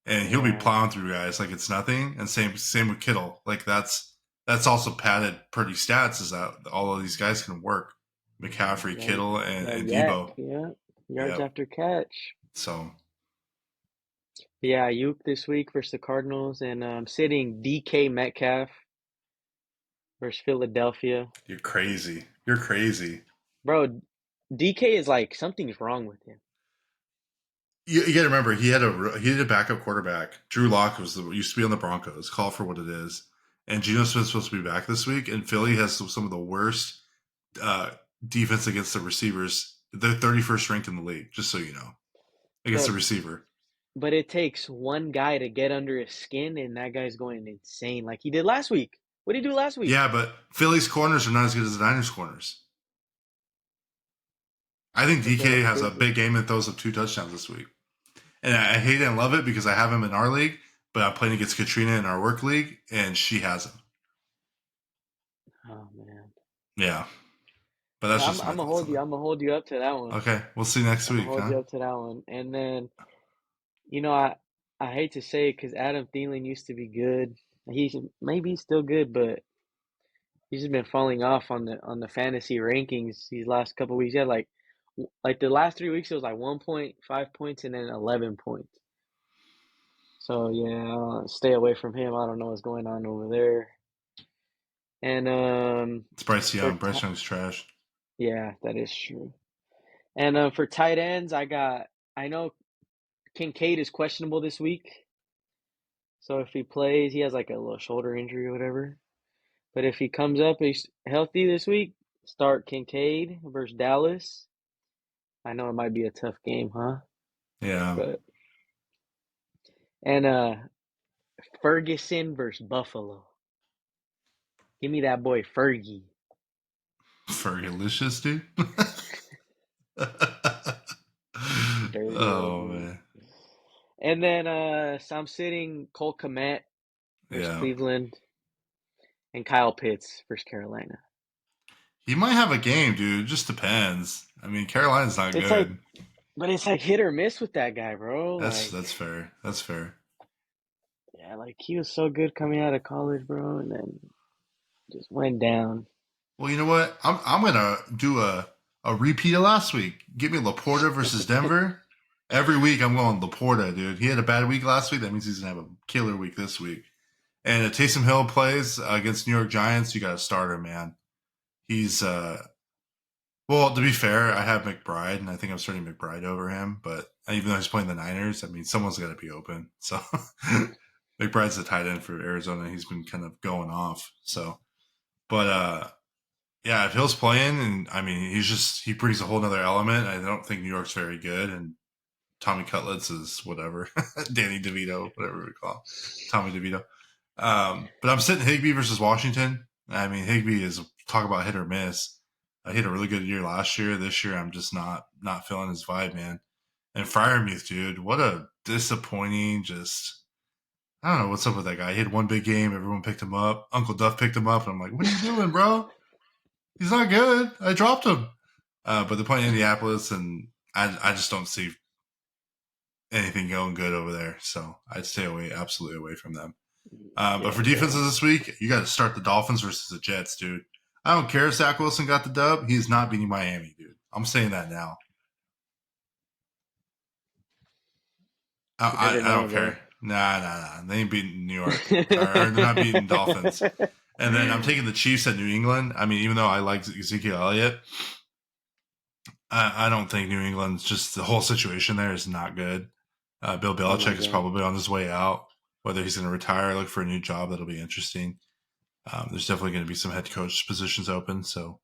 A: and he'll be
B: Yeah.
A: plowing through guys like it's nothing. And same with Kittle. Like that's also padded pretty stats is that all of these guys can work. McCaffrey,
B: Yeah.
A: Kittle, and,
B: That
A: and
B: yak.
A: Debo.
B: Yeah. Yards
A: Yep.
B: after catch.
A: So
B: Yeah, Ayuk this week versus the Cardinals, and I'm sitting DK Metcalf versus Philadelphia.
A: you're crazy. You're crazy.
B: Bro, DK is like something's wrong with him.
A: You got to remember he had a backup quarterback. Drew Lock used to be on the Broncos. Call for what it is. And Geno Smith's supposed to be back this week. And Philly has some of the worst defense against the receivers. They're 31st ranked in the league, just so you know, against
B: Bro,
A: the receiver.
B: but it takes one guy to get under his skin, and that guy's going insane like he did last week. What did he do last week?
A: Yeah, but Philly's corners are not as good as the Niners' corners. I think DK has a big game and throws up 2 touchdowns this week. And I hate it and love it because I have him in our league, but I'm playing against Katrina in our work league, and she has him.
B: Oh man.
A: Yeah. But that's just my
B: I'm gonna
A: thoughts
B: hold
A: on
B: you.
A: it.
B: I'm gonna hold you up to that one.
A: Okay, we'll see next
B: I'm gonna
A: week,
B: hold
A: huh?
B: you up to that one. And then, you know, I hate to say it because Adam Thielen used to be good. He's still good, but he's just been falling off on the fantasy rankings these last couple weeks. He had like the last 3 weeks it was like 1.5 points and then 11 points. So yeah, stay away from him. I don't know what's going on over there. And
A: It's Bryce
B: for
A: Young. Bryce Young's trash.
B: yeah, that is true. And for tight ends, I know Kincaid is questionable this week. So if he plays, he has like a little shoulder injury or whatever. But if he comes up he's healthy this week, start Kincaid versus Dallas. I know it might be a tough game, huh?
A: Yeah.
B: But and Ferguson versus Buffalo. Give me that boy Fergie.
A: Fergalicious, dude.
B: Dirty old
A: Oh,
B: dude.
A: man.
B: And then so I'm sitting Cole Kmet versus
A: Yeah.
B: Cleveland and Kyle Pitts versus Carolina.
A: He might have a game, dude. It just depends. I mean, Carolina's not
B: It's like
A: good.
B: But it's like hit or miss with that guy, bro. Like,
A: That's fair. That's fair.
B: yeah, like he was so good coming out of college, bro, and then just went down.
A: Well, you know what? I'm gonna do a repeat of last week. Give me Laporta versus Denver. Every week I'm going Laporta, dude. He had a bad week last week. That means he's gonna have a killer week this week. And if Taysom Hill plays against New York Giants, you got to start him, man. He's well, to be fair, I have McBride, and I think I'm starting McBride over him. But even though he's playing the Niners, I mean, someone's got to be open. So McBride's the tight end for Arizona. He's been kind of going off. So, but yeah, if Hill's playing, and I mean, he brings a whole nother element. I don't think New York's very good, and Tommy Cutlets is whatever, Danny DeVito, whatever we call him. Tommy DeVito. But I'm sitting Higbee versus Washington. I mean, Higbee is talk about hit or miss. He had a really good year last year. This year, I'm just not feeling his vibe, man. And Fryermuth, dude, what a disappointing. Just I don't know what's up with that guy. He had one big game. Everyone picked him up. Uncle Duff picked him up, and I'm like, what are you doing, bro? He's not good. I dropped him. But they're playing Indianapolis, and I just don't see anything going good over there. So I'd stay absolutely away from them. But
B: Yeah,
A: for defenses this week, you got to start the Dolphins versus the Jets, dude. I don't care if Zach Wilson got the dub. He's not beating Miami, dude. I'm saying that now.
B: you never
A: I
B: know,
A: don't
B: bro.
A: care. Nah. They ain't beating New York. Or they're not beating Dolphins. And then I'm taking the Chiefs at New England. I mean, even though I like Ezekiel Elliott, I don't think New England's just the whole situation there is not good. Bill
B: Oh my
A: Belichick is
B: God.
A: probably on his way out. Whether he's going to retire or look for a new job, that'll be interesting. There's definitely going to be some head coach positions open, so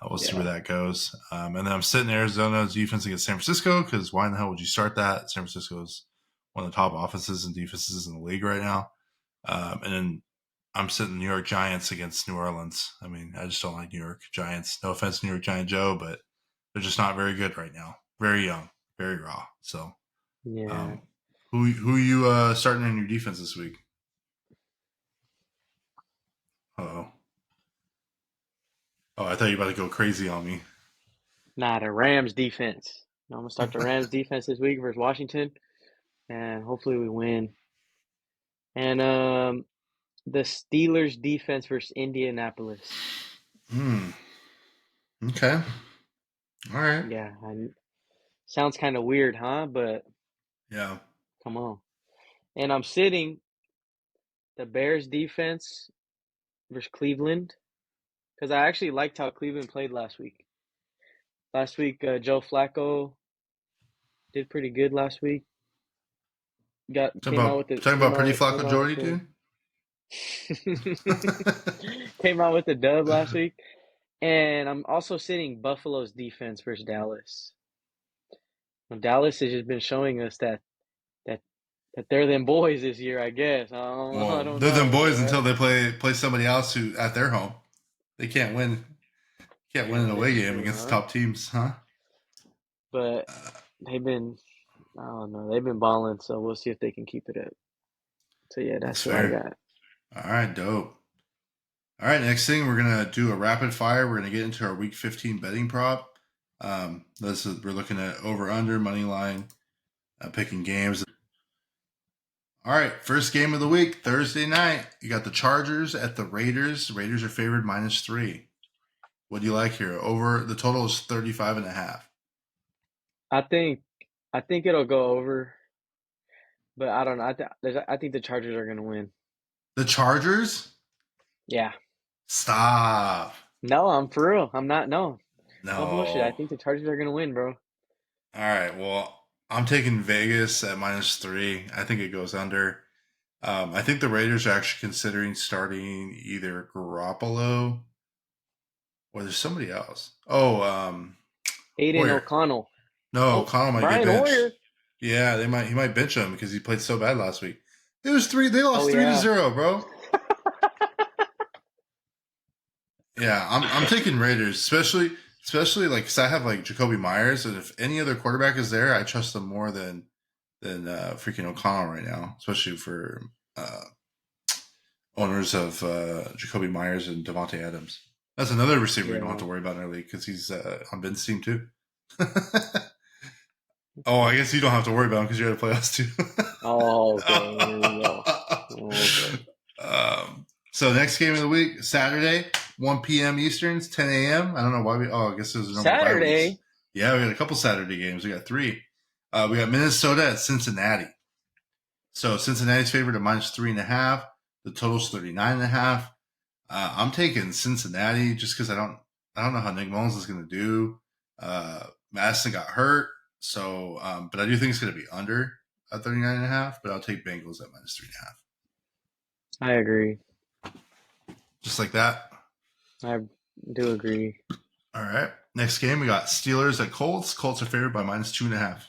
A: we'll see where
B: Yeah.
A: that goes. And then I'm sitting Arizona's defense against San Francisco because why in the hell would you start that? San Francisco is one of the top offenses and defenses in the league right now. And then I'm sitting New York Giants against New Orleans. I mean, I just don't like New York Giants. No offense, New York Giant Joe, but they're just not very good right now. Very young, very raw. So,
B: Yeah.
A: um, who you starting in your defense this week? Oh, I thought you were about to go crazy on me.
B: Nah, the Rams defense. I'm gonna start the Rams defense this week versus Washington, and hopefully we win. And the Steelers defense versus Indianapolis.
A: Hmm. Okay. All right.
B: Yeah, sounds kind of weird, huh? But
A: Yeah.
B: come on. And I'm sitting the Bears defense versus Cleveland because I actually liked how Cleveland played last week. Last week, Joe Flacco did pretty good last week. Got came out with the
A: Talking about pretty Flacco Jordy, dude.
B: came out with the dub last week. And I'm also sitting Buffalo's defense versus Dallas. Dallas has just been showing us that that they're them boys this year. I guess I
A: Well,
B: don't
A: they're them
B: know,
A: boys until
B: right?
A: they play somebody else who at their home. They can't win. Can't win
B: Yeah,
A: an
B: that's
A: away game
B: true,
A: against the
B: huh?
A: top teams, huh?
B: But they've been I don't know they've been balling, so we'll see if they can keep it up. So yeah,
A: That's
B: that's who I
A: fair.
B: got.
A: All right, dope. All right, next thing we're gonna do a rapid fire. We're gonna get into our week 15 betting prop. We're looking at over under money line, picking games. All right, first game of the week, Thursday night. You got the Chargers at the Raiders. Raiders are favored -3. What do you like here? Over the total is 35.5.
B: I think I think it'll go over, but I don't know. I think the Chargers are gonna win.
A: The Chargers?
B: Yeah.
A: Stop.
B: No, I'm for real. I'm not. No, no bullshit. I
A: No.
B: think the Chargers are gonna win, bro.
A: All right. Well, I'm taking Vegas at -3. I think it goes under. I think the Raiders are actually considering starting either Garoppolo or there's somebody else. Oh,
B: Aiden
A: Hoyer.
B: O'Connell.
A: No,
B: Oh,
A: O'Connell might get
B: Brian
A: benched.
B: Hoyer.
A: Yeah, he might bench him because he played so bad last week. It was three. They
B: Oh
A: lost three to
B: yeah.
A: zero, bro. Yeah, I'm taking Raiders, especially like because I have like Jacoby Myers, and if any other quarterback is there, I trust them more than freaking O'Connell right now, especially for uh, owners of Jacoby Myers and Devontae Adams. That's another receiver we don't have
B: Yeah.
A: to worry about in our league because he's on Ben's team too. Oh, I
B: Okay.
A: guess you don't have to worry about them because you're at the playoffs too.
B: Oh, okay. Here we go. Okay.
A: So next game of the week, Saturday, 1 p.m. Easterns, 10 a.m. I don't know why we. Oh, I guess those are normal bye weeks.
B: Saturday.
A: Yeah, we got a couple Saturday games. We got three. We got Minnesota at Cincinnati. So Cincinnati's favored at -3.5. The total's 39.5. I'm taking Cincinnati just because I don't know how Nick Mullins is going to do. Madison got hurt, so but I do think it's going to be under at 39.5. But I'll take Bengals at -3.5.
B: I agree.
A: Just like that.
B: I do agree.
A: All right. Next game we got Steelers at Colts. Colts are favored by -2.5.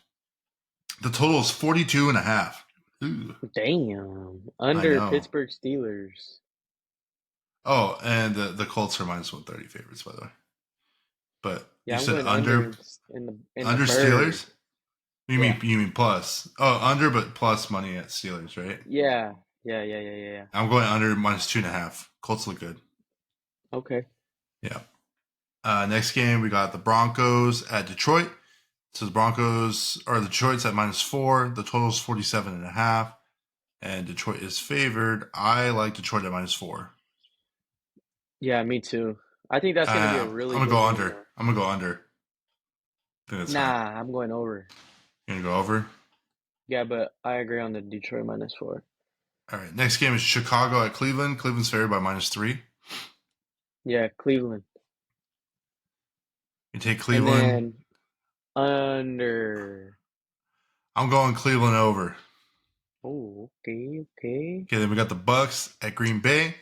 A: The total is 42.5. Ooh,
B: Damn.
A: I
B: Under
A: know.
B: Pittsburgh Steelers.
A: Oh, and the Colts are -130 favorites, by the way. But you
B: Yeah, I'm
A: said
B: going under
A: under
B: in the
A: under
B: bird.
A: Steelers. You
B: Yeah.
A: mean plus? Oh, under but plus money at Steelers, right?
B: Yeah. Yeah.
A: I'm going under -2.5. Colts look good.
B: Okay.
A: Yeah. Next game we got the Broncos at Detroit. So the Broncos or Detroit's at -4. The total is 47.5, and Detroit is favored. I like Detroit at -4.
B: Yeah, me too. I think that's gonna be a
A: I'm
B: really
A: gonna
B: good
A: go
B: game
A: under.
B: though.
A: I'm gonna go under. I think that's fine.
B: Nah, I'm going over.
A: You're gonna go over.
B: Yeah, but I agree on the Detroit -4.
A: All right. Next game is Chicago at Cleveland. Cleveland's favored by -3.
B: Yeah, Cleveland.
A: You take
B: And
A: Cleveland.
B: then under.
A: I'm going Cleveland over.
B: Oh, okay.
A: Okay, then we got the Bucks at Green Bay.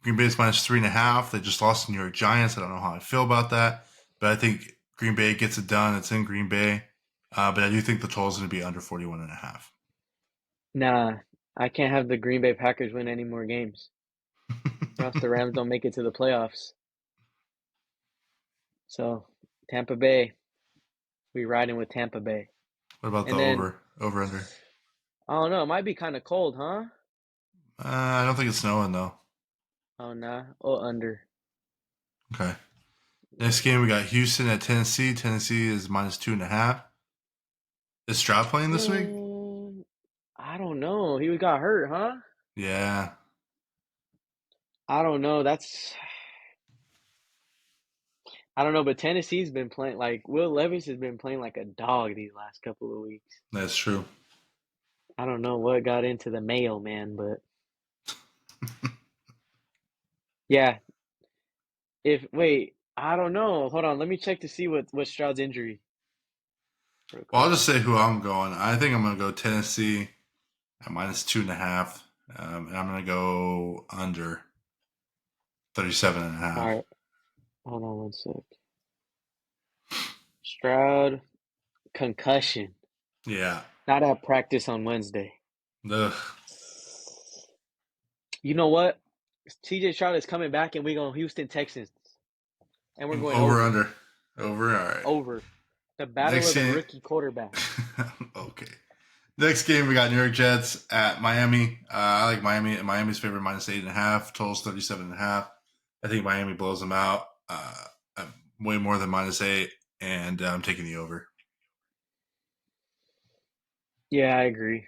A: Green Bay's -3.5. They just lost to the New York Giants. I don't know how I feel about that, but I think Green Bay gets it done. It's in Green Bay, but I do think the total is going to be under 41.5.
B: Nah, I can't have the Green Bay Packers win any more games, or else the Rams don't make it to the playoffs. So, Tampa Bay, we riding with Tampa Bay.
A: What about the
B: And then,
A: over under?
B: I don't know, it might be kind of cold, huh?
A: I don't think it's snowing though.
B: Oh, nah. Oh, under.
A: Okay. Next game we got Houston at Tennessee. Tennessee is -2.5. Is Stroud playing this week?
B: I don't know. He got hurt, huh?
A: Yeah,
B: I don't know. I don't know, but Tennessee's been playing like Will Levis has been playing like a dog these last couple of weeks.
A: that's true.
B: I don't know what got into the mailman, but yeah. If wait, I don't know. Hold on, let me check to see what Stroud's injury real
A: Well,
B: quick.
A: I'll just say who I'm going. I think I'm going to go Tennessee at -2.5, and I'm going to go under 37.5.
B: All right, hold on one sec. Stroud concussion,
A: Yeah.
B: not at practice on Wednesday.
A: Ugh.
B: You know what? TJ Stroud is coming back, and we go Houston Texans, and we're going
A: Over
B: over.
A: under. Over. All right.
B: Over. The battle
A: Next
B: of the
A: game.
B: rookie quarterbacks.
A: Okay. Next game, we got New York Jets at Miami. I like Miami. Miami's favorite -8.5. Totals 37.5. I think Miami blows them out. Way more than -8, and I'm taking the over.
B: Yeah, I agree.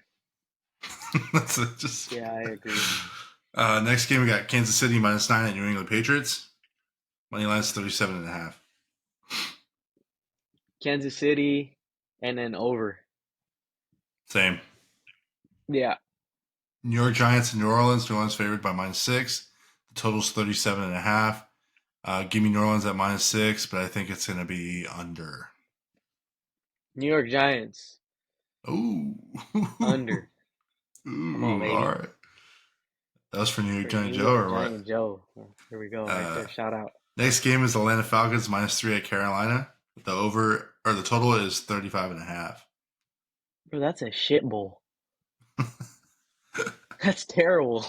A: That's it. Just
B: Yeah, I agree.
A: next game, we got Kansas City -9 at New England Patriots. Money line's 37.5.
B: Kansas City, and then over.
A: Same.
B: Yeah.
A: New York Giants and New Orleans. New Orleans favored by -6. The total's 37.5. Give me New Orleans at -6, but I think it's going to be under.
B: New York Giants,
A: Ooh.
B: under. Come on,
A: Ooh, all
B: baby.
A: right. That was for New York
B: For
A: Giant
B: New
A: Joe
B: York
A: or what?
B: Giant Joe. Here we go, right
A: Uh,
B: there. Shout out.
A: Next game is Atlanta Falcons -3 at Carolina. The over or the total is 35.5.
B: Bro, that's a shit bowl. That's terrible.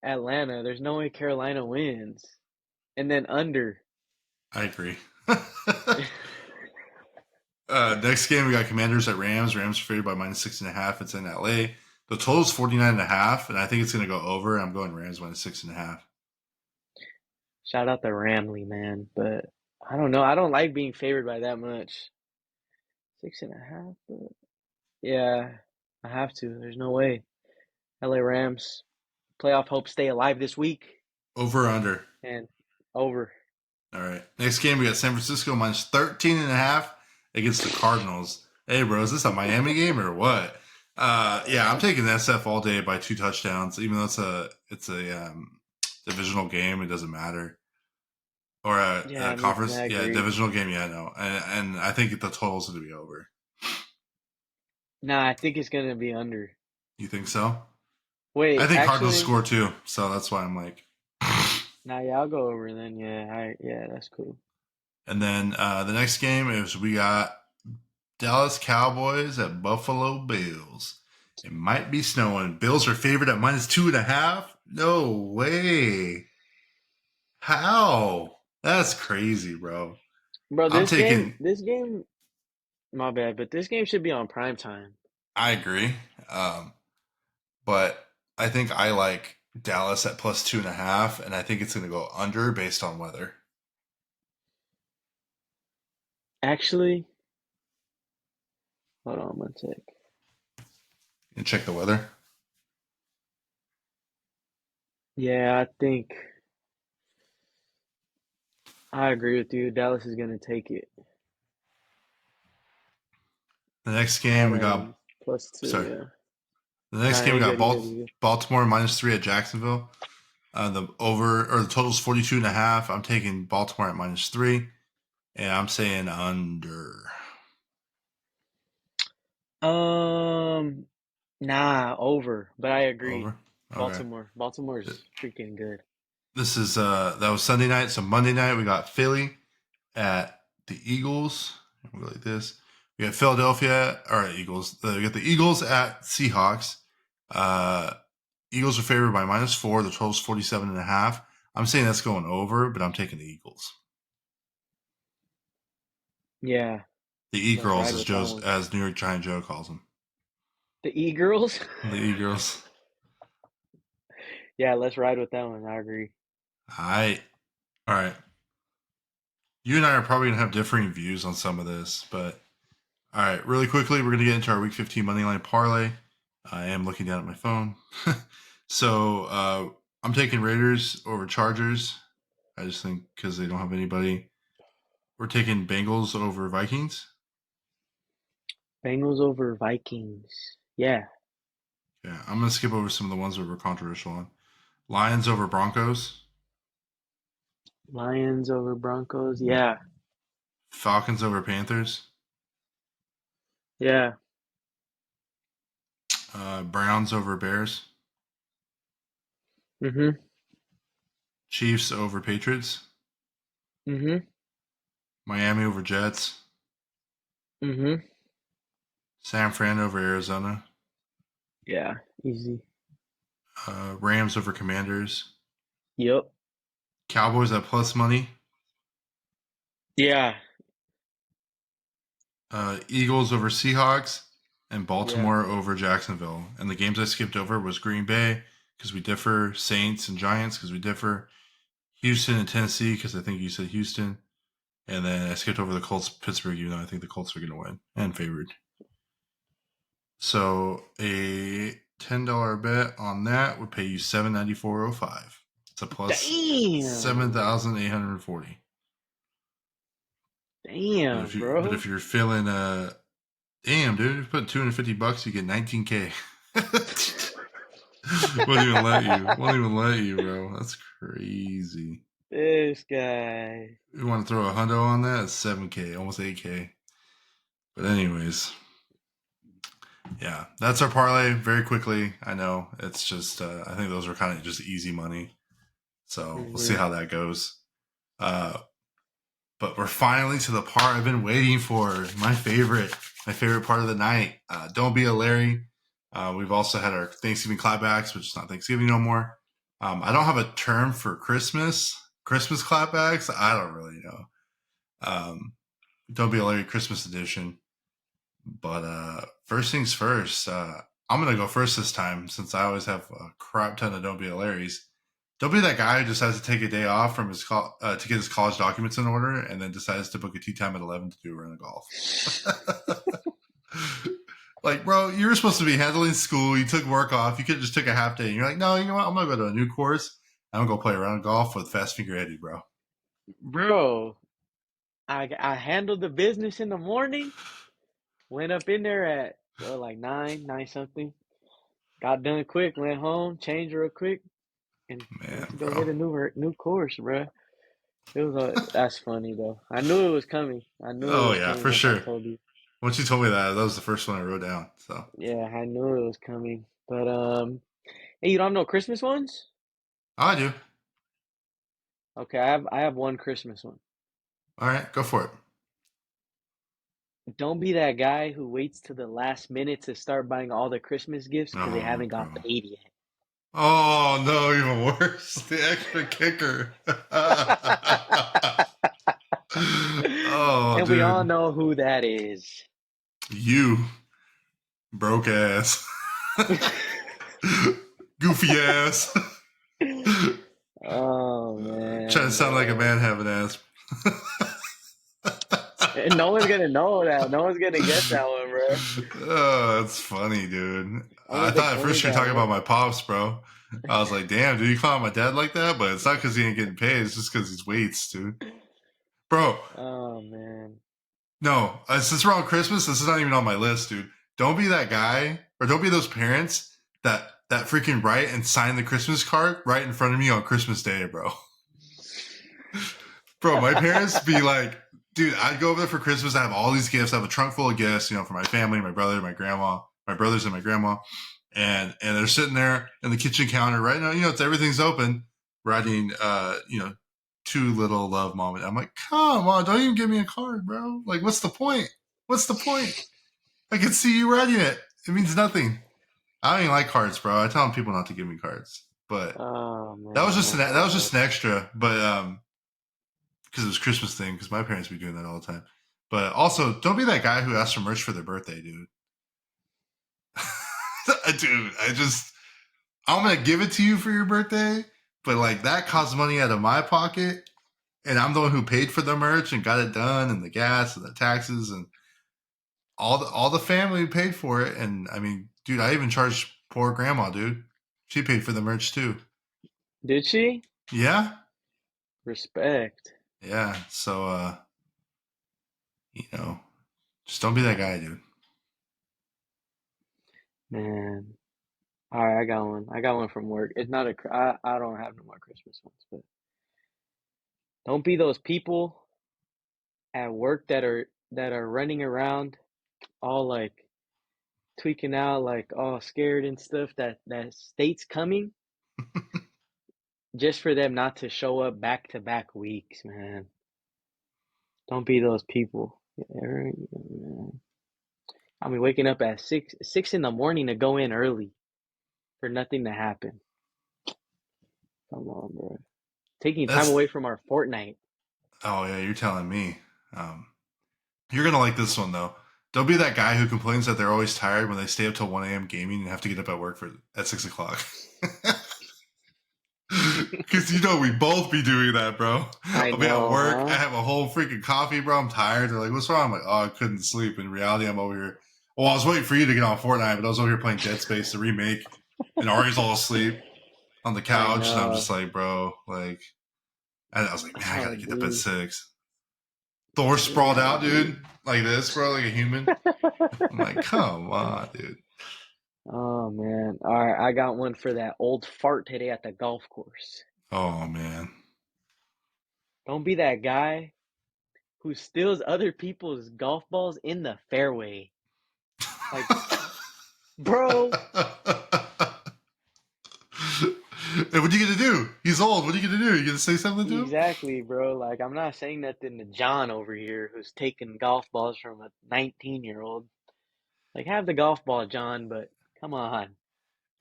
B: Atlanta. There's no way Carolina wins. And then under.
A: I agree. Next game we got Commanders at Rams. Rams are favored by -6.5. It's in LA. The total is 49.5, and I think it's going to go over. I'm going Rams -6.5.
B: Shout out to Ramley, man. But I don't know. I don't like being favored by that much. 6.5, but yeah, I have to. There's no way. LA Rams playoff hopes stay alive this week
A: Over or under?
B: and over.
A: All right. Next game, we got San Francisco minus 13.5 against the Cardinals. Hey, bro, is this a Miami game or what? Yeah, I'm taking the SF all day by 2 touchdowns, even though it's a divisional game. It doesn't matter. Or
B: Yeah,
A: a
B: I mean,
A: conference,
B: I
A: yeah,
B: agree.
A: divisional game, yeah, no, and I think the total's going to be over.
B: Nah, I think it's gonna be under.
A: You think so? I
B: Wait,
A: think Cardinals
B: actually,
A: score too, so that's why I'm like.
B: nah, yeah, I'll go over then. Yeah, that's cool.
A: And then the next game is we got Dallas Cowboys at Buffalo Bills. It might be snowing. Bills are favored at minus 2.5. No way. How? That's crazy, bro.
B: Bro,
A: I'm
B: this game,
A: taking.
B: this game, my bad, but this game should be on prime time.
A: I agree, but I think I like Dallas at plus 2.5, and I think it's going to go under based on weather.
B: Actually, hold on one sec.
A: And check the weather.
B: Yeah, I think I agree with you. Dallas is gonna take it
A: The next game
B: at
A: we got.
B: +2.
A: Sorry.
B: Yeah.
A: The next
B: Nah,
A: game we
B: you
A: got
B: good. You good. You good.
A: Baltimore minus 3 at Jacksonville. The over or the total's 42.5. I'm taking Baltimore at minus 3, and I'm saying under.
B: Um, nah, over. But I agree.
A: Over. Okay.
B: Baltimore's freaking good.
A: This is that was Sunday night. So Monday night we got Philly at the Eagles. We'll go like this. We got Philadelphia or Eagles. We got the Eagles at Seahawks. Uh, Eagles are favored by minus 4. The total's 47.5. I'm saying that's going over, but I'm taking the Eagles.
B: Yeah,
A: The
B: let's
A: E-Girls,
B: ride with that one.
A: as New York Giant Joe calls them.
B: The E-Girls?
A: The E-Girls.
B: Yeah, let's ride with that one. I agree.
A: All right. You and I are probably gonna have differing views on some of this, but all right, really quickly, we're gonna get into our Week 15 moneyline parlay. I am looking down at my phone, so I'm taking Raiders over Chargers. I just think because they don't have anybody. We're taking Bengals over Vikings.
B: Bengals over Vikings. Yeah.
A: Yeah, I'm gonna skip over some of the ones that were controversial on. Lions over Broncos.
B: Lions over Broncos. Yeah.
A: Falcons over Panthers.
B: Yeah.
A: Browns over Bears.
B: Mm-hmm.
A: Chiefs over Patriots.
B: Mm-hmm.
A: Miami over Jets.
B: Mm-hmm.
A: San Fran over Arizona.
B: Yeah. Easy.
A: Rams over Commanders.
B: Yep.
A: Cowboys at plus money.
B: Yeah.
A: Eagles over Seahawks. And
B: Yeah.
A: Baltimore over Jacksonville. And the games I skipped over was Green Bay because we differ. Saints and Giants because we differ. Houston and Tennessee because I think you said Houston. And then I skipped over the Colts, Pittsburgh, even though I think the Colts are going to win and favored. So a $10 bet on that would pay you $794.05. It's a plus
B: Damn.
A: 7,840.
B: Damn,
A: But
B: bro.
A: if you're feeling damn dude, if you put $250, you get 19K. Won't even let you, bro. That's crazy.
B: This guy.
A: You want to throw a hundo on that? It's 7K, almost 8K. But anyways, yeah, that's our parlay. Very quickly, I know it's just I think those were kind of just easy money. So we'll see
B: Mm-hmm.
A: how that goes. Uh, but we're finally to the part I've been waiting for. My favorite part of the night. Don't be a Larry. We've also had our Thanksgiving clapbacks, which is not Thanksgiving no more. I don't have a term for Christmas. Christmas clapbacks. I don't really know. Don't be a Larry Christmas edition. But first things first. I'm gonna go first this time since I always have a crap ton of Don't be a Larry's. Don't be that guy who decides to take a day off from his to get his college documents in order, and then decides to book a tea time at 11 to do a round of golf. Like, bro, you were supposed to be handling school. You took work off. You could have just took a half day. And you're like, no, you know what? I'm gonna go to a new course. I'm gonna go play a round of golf with Fast Finger Eddie, bro.
B: Bro, I handled the business in the morning. Went up in there at like nine something. Got done quick. Went home, changed real quick, and went
A: Man,
B: to go
A: bro.
B: hit a new course, bro. It was that's funny though. I knew it was coming. I knew it
A: Oh
B: was
A: yeah,
B: coming
A: for
B: once I
A: sure.
B: told you.
A: Once you told me that was the first one I wrote down. So,
B: Yeah, I knew it was coming. But hey, you don't have no Christmas ones?
A: I do.
B: Okay, I have one Christmas one.
A: All right, go for it.
B: Don't be that guy who waits to the last minute to start buying all the Christmas gifts because they
A: Oh,
B: haven't got
A: bro.
B: paid yet.
A: Oh no, even worse. The extra kicker. Oh,
B: And we all
A: dude.
B: know who that is.
A: You broke ass. Goofy ass.
B: Oh
A: Trying to
B: man,
A: sound like a
B: bro.
A: man having ass.
B: And no one's gonna know that. No one's gonna get that one, bro.
A: Oh, that's funny, dude.
B: Only
A: I
B: the
A: thought at first
B: coins
A: you were
B: that
A: talking about
B: work.
A: my pops, bro. I was like, damn, dude, you call my dad like that? But it's not because he ain't getting paid. It's just because he's waits, dude. Bro,
B: Oh man.
A: no, since we're on Christmas, this is not even on my list, dude. Don't be that guy, or don't be those parents that freaking write and sign the Christmas card right in front of me on Christmas Day, bro. Bro, my parents be like, dude, I'd go over there for Christmas. I have all these gifts. I have a trunk full of gifts, for my family, my brother, my grandma, my brothers, and my grandma. And they're sitting there in the kitchen counter right now. It's everything's open, writing, too little love, mom. I'm like, come on, don't even give me a card, bro. Like, what's the point? What's the point? I can see you writing it. It means nothing. I don't even like cards, bro. I tell people not to give me cards, but
B: Oh
A: that was
B: man,
A: just
B: that's
A: that was
B: sad.
A: just an extra. But because it was Christmas thing, because my parents be doing that all the time. But also, don't be that guy who asks for merch for their birthday, dude. Dude, I'm gonna give it to you for your birthday, but like that costs money out of my pocket, and I'm the one who paid for the merch and got it done, and the gas and the taxes and all the family paid for it. And I mean, dude, I even charged poor grandma, dude. She paid for the merch too.
B: Did she?
A: Yeah,
B: Respect.
A: yeah. So you know, just don't be that guy, dude.
B: Man. All right, I got one. I got one from work. It's not I don't have no more Christmas ones, but don't be those people at work that are running around all like tweaking out, like all scared and stuff that state's coming just for them not to show up back to back weeks, man. Don't be those people. Yeah, man. I mean, waking up at six in the morning to go in early for nothing to happen. Come on, bro. Taking time
A: That's
B: away from our Fortnite.
A: Oh yeah, you're telling me. Um, you're gonna like this one though. Don't be that guy who complains that they're always tired when they stay up till 1 a.m. gaming and have to get up at work at 6 o'clock. Because we both be doing that, bro.
B: I
A: I'll be at
B: know,
A: work. I
B: huh?
A: have a whole freaking coffee, bro. I'm tired. They're like, "What's wrong?" I'm like, "Oh, I couldn't sleep." In reality, I'm over here. Well, I was waiting for you to get on Fortnite, but I was over here playing Dead Space, the remake, and Ari's all asleep on the
B: I
A: couch, and I'm just
B: know.
A: like, bro, like, I was like, man, I
B: Oh,
A: gotta get up at
B: dude.
A: 6. Thor sprawled
B: Yeah,
A: out, dude,
B: dude.
A: like this, bro, like a human. I'm like, come on, dude.
B: Oh man. All right, I got one for that old fart today at the golf course.
A: Oh man.
B: Don't be that guy who steals other people's golf balls in the fairway. Like, bro,
A: And what are you gonna do? He's old. What are you gonna do? You gonna say something to him?
B: exactly, bro. Like, I'm not saying nothing to John over here who's taking golf balls from a 19-year-old. Like, have the golf ball, John, but come on.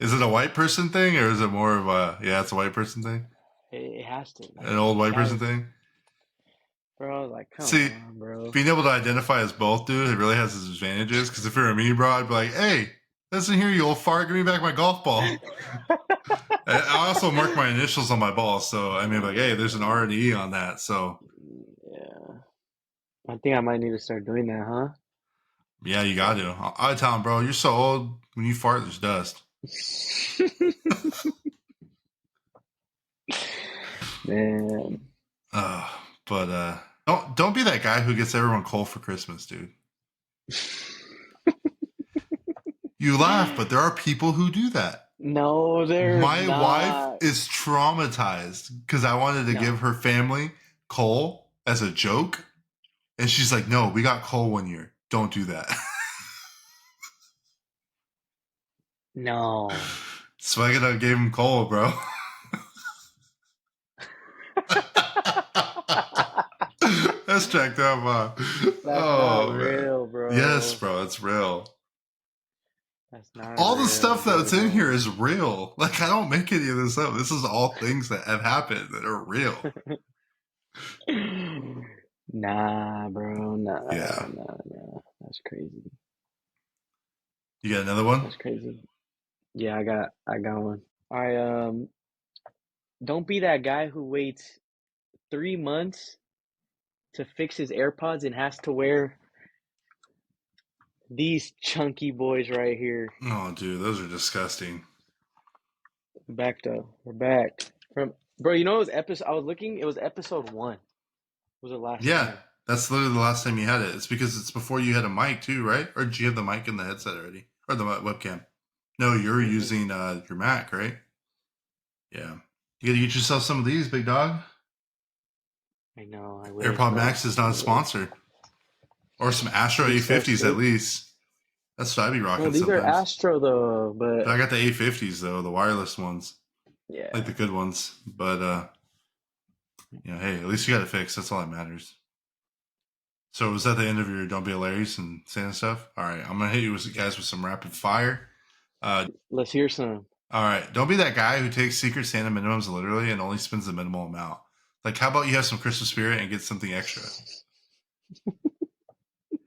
A: Is it a white person thing, or is it more of a yeah, it's a white person thing,
B: It has to. Like,
A: an old white person
B: gotta,
A: thing?
B: bro, like, come
A: See,
B: on, bro.
A: being able to identify as both, dude, it really has its advantages. Because if it were me, bro, I'd be like, hey, listen here, you old fart, give me back my golf ball. I also mark my initials on my balls, so I mean, like, hey, there's an R and E on that. So
B: Yeah. I think I might need to start doing that, huh?
A: yeah, you got to. I tell him, bro, you're so old. When you fart, there's dust.
B: Man.
A: Uh, but don't be that guy who gets everyone coal for Christmas, dude. You laugh, but there are people who do that.
B: No, they're
A: My wife
B: not.
A: is traumatized because I wanted to give
B: No.
A: her family coal as a joke, and she's like, "No, we got coal one year. Don't do that."
B: No.
A: So I gave him coal, bro. That's jacked up, huh?
B: That's not
A: Oh man.
B: real,
A: Yes,
B: bro.
A: bro, it's real.
B: That's not
A: All the
B: real,
A: stuff that's in
B: bro.
A: here is real. Like, I don't make any of this up. This is all things that have happened that are real.
B: Nah, bro. Nah,
A: Yeah.
B: nah, nah. That's crazy.
A: You got another one?
B: That's crazy. Yeah, I got one. All right, don't be that guy who waits 3 months to fix his AirPods and has to wear these chunky boys right here.
A: Oh, dude, those are disgusting.
B: Back though. We're back. From bro, you know it was episode I was looking, it was episode 1. Was the last
A: Yeah,
B: time.
A: that's literally the last time you had it. It's because it's before you had a mic too, right? Or did you have the mic and the headset already? Or the webcam? No, you're
B: Mm-mm.
A: using your Mac, right? Yeah. You gotta get yourself some of these, big dog.
B: I know, I wish,
A: AirPod
B: bro.
A: Max is not
B: I
A: a
B: wish.
A: sponsor. Or some Astro
B: These so
A: A50s at
B: sick.
A: least. That's what I'd be
B: Bro,
A: rocking
B: these are
A: sometimes.
B: Astro though,
A: But
B: but
A: I got the A50s though, the wireless ones. Like
B: yeah.
A: the good ones. But hey, at least you got it fixed. That's all that matters. So was that the end of your Don't Be Hilarious and Santa stuff? All right, I'm gonna hit you guys with some rapid fire.
B: Let's hear some.
A: All right, don't be that guy who takes Secret Santa minimums literally and only spends the minimal amount. Like, how about you have some Christmas spirit and get something extra?